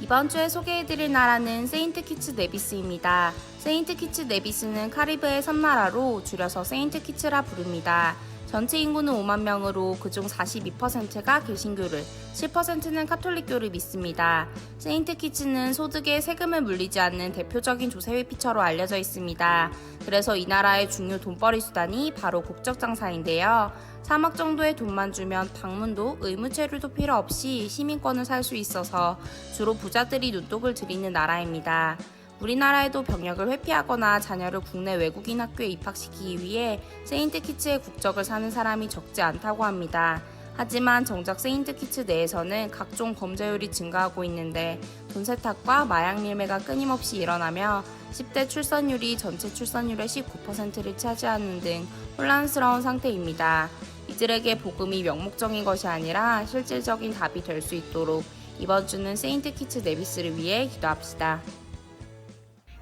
이번 주에 소개해드릴 나라는 세인트 키츠 네비스입니다. 세인트 키츠 네비스는 카리브해 섬나라로 줄여서 세인트 키츠라 부릅니다. 전체 인구는 5만 명으로 그중 42%가 개신교를, 10%는 카톨릭교를 믿습니다. 세인트 키츠는 소득에 세금을 물리지 않는 대표적인 조세회 피처로 알려져 있습니다. 그래서 이 나라의 중요 돈벌이 수단이 바로 국적 장사인데요. 3억 정도의 돈만 주면 방문도 의무체류도 필요 없이 시민권을 살 수 있어서 주로 부자들이 눈독을 들이는 나라입니다. 우리나라에도 병역을 회피하거나 자녀를 국내 외국인 학교에 입학시키기 위해 세인트 키츠의 국적을 사는 사람이 적지 않다고 합니다. 하지만 정작 세인트 키츠 내에서는 각종 범죄율이 증가하고 있는데 돈 세탁과 마약 밀매가 끊임없이 일어나며 10대 출산율이 전체 출산율의 19%를 차지하는 등 혼란스러운 상태입니다. 이들에게 복음이 명목적인 것이 아니라 실질적인 답이 될 수 있도록 이번 주는 세인트 키츠 네비스를 위해 기도합시다.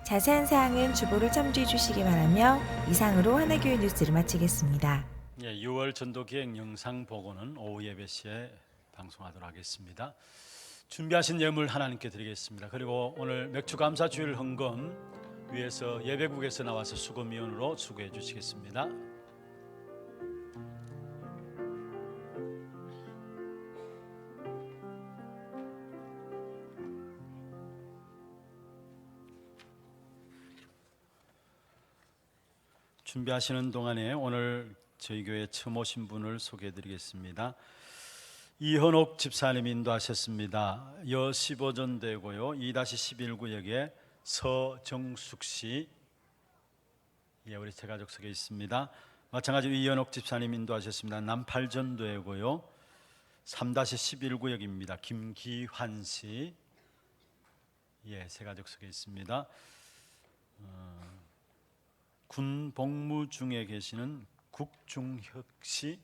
자세한 사항은 주보를 참조해 주시기 바라며 이상으로 하나교회 뉴스를 마치겠습니다. 6월 전도기획 영상 보고는 오후 예배 시에 방송하도록 하겠습니다. 준비하신 예물 하나님께 드리겠습니다. 그리고 오늘 맥주 감사 주일 헌금 위에서 예배국에서 나와서 수금위원으로 수고해 주시겠습니다. 준비하시는 동안에 오늘 저희 교회 처음 오신 분을 소개해 드리겠습니다. 이현옥 집사님 인도하셨습니다. 여 15전 되고요. 2-11구역에 서정숙 씨, 우리 제가족 속에 있습니다. 마찬가지로 이현옥 집사님 인도하셨습니다. 남팔전 되고요. 3-11구역입니다. 김기환 씨, 제가족 속에 있습니다. 군 복무 중에 계시는 국중혁 씨,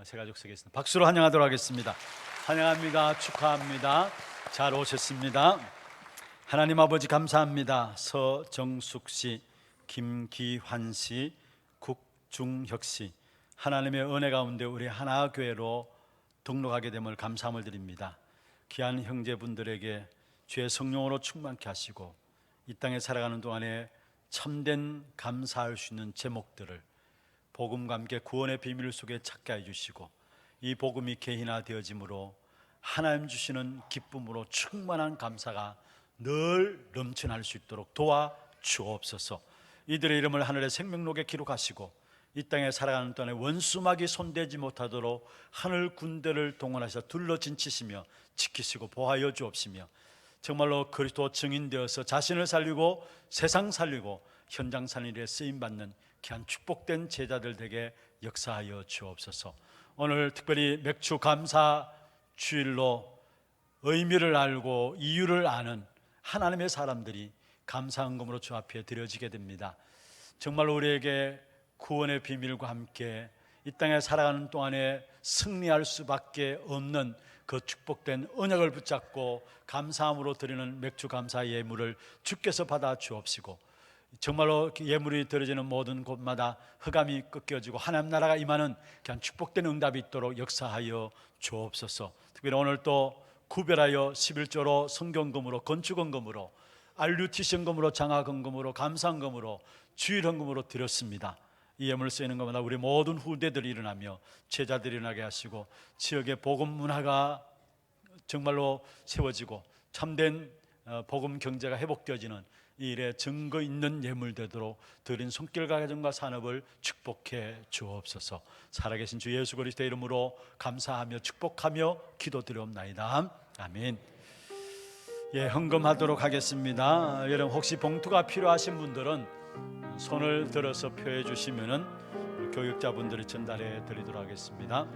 제가족 속에 있습니다. 박수로 환영하도록 하겠습니다. 환영합니다. 축하합니다. 잘 오셨습니다. 하나님 아버지 감사합니다. 서정숙 씨, 김기환 씨, 국중혁 씨, 하나님의 은혜 가운데 우리 하나교회로 등록하게 됨을 감사함을 드립니다. 귀한 형제분들에게 주의 성령으로 충만케 하시고 이 땅에 살아가는 동안에 참된 감사할 수 있는 제목들을 복음과 함께 구원의 비밀 속에 찾게 해주시고 이 복음이 개인화되어짐으로 하나님 주시는 기쁨으로 충만한 감사가 늘 넘쳐날 수 있도록 도와주옵소서. 이들의 이름을 하늘의 생명록에 기록하시고 이 땅에 살아가는 동안에 원수막이 손대지 못하도록 하늘 군대를 동원하셔 둘러진치시며 지키시고 보호하여 주옵시며 정말로 그리스도 증인되어서 자신을 살리고 세상 살리고 현장 살리는 일에 쓰임받는 귀한 축복된 제자들 되게 역사하여 주옵소서. 오늘 특별히 맥주 감사 주일로 의미를 알고 이유를 아는 하나님의 사람들이 감사헌금으로 주 앞에 드려지게 됩니다. 정말 우리에게 구원의 비밀과 함께 이 땅에 살아가는 동안에 승리할 수밖에 없는 그 축복된 언약을 붙잡고 감사함으로 드리는 맥주 감사 예물을 주께서 받아 주옵시고 정말로 예물이 드려지는 모든 곳마다 흑암이 꺾여지고 하나님 나라가 임하는 그냥 축복된 응답이 있도록 역사하여 주옵소서. 특별히 오늘 또 구별하여 11조로 성경금으로 건축헌금으로 RUTC헌금으로 장학헌금으로 감사헌금으로 주일헌금으로 드렸습니다. 이 예물을 쓰이는 것마다 우리 모든 후대들이 일어나며 제자들이 일어나게 하시고 지역의 복음 문화가 정말로 세워지고 참된 복음 경제가 회복되어지는 이 일에 증거 있는 예물 되도록 드린 손길과 가정과 산업을 축복해 주옵소서. 살아계신 주 예수 그리스도의 이름으로 감사하며 축복하며 기도드리옵나이다. 아멘. 헌금하도록 하겠습니다. 여러분 혹시 봉투가 필요하신 분들은 손을 들어서 표해 주시면은 교육자분들이 전달해 드리도록 하겠습니다.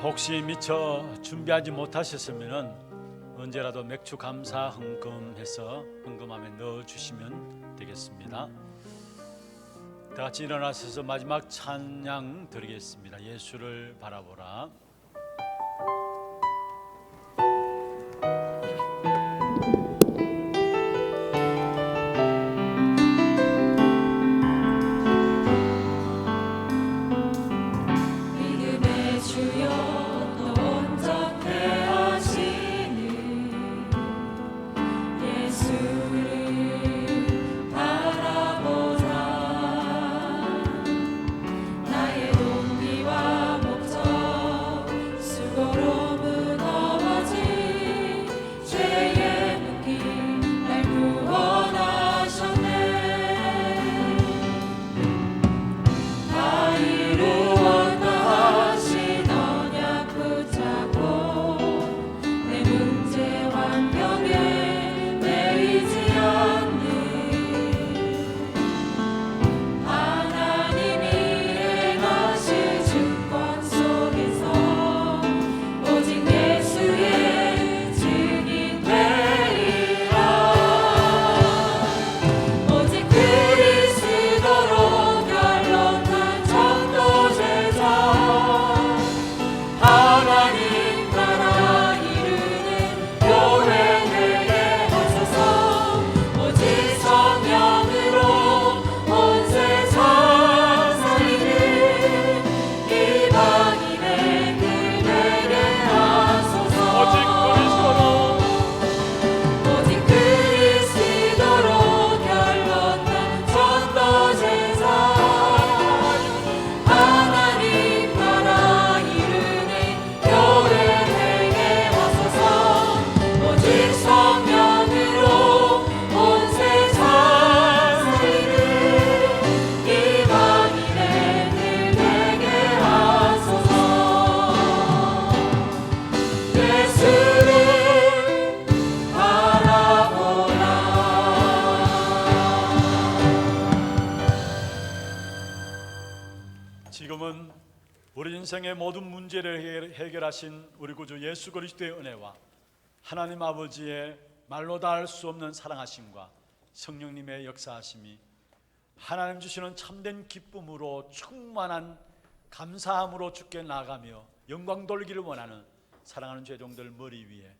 혹시 미처 준비하지 못하셨으면 언제라도 맥주 감사 헌금해서 헌금함에 넣어주시면 되겠습니다. 다 같이 일어나셔서 마지막 찬양 드리겠습니다. 예수를 바라보라. 지금은 우리 인생의 모든 문제를 해결하신 우리 구주 예수 그리스도의 은혜와 하나님 아버지의 말로 다 할 수 없는 사랑하심과 성령님의 역사하심이 하나님 주시는 참된 기쁨으로 충만한 감사함으로 주께 나아가며 영광 돌기를 원하는 사랑하는 죄종들 머리 위에,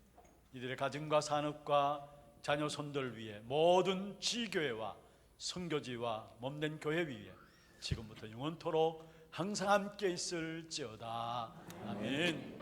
이들의 가정과 산업과 자녀 손들 위에, 모든 지교회와 선교지와 몸된 교회 위에 지금부터 영원토록 항상 함께 있을지어다. 아멘.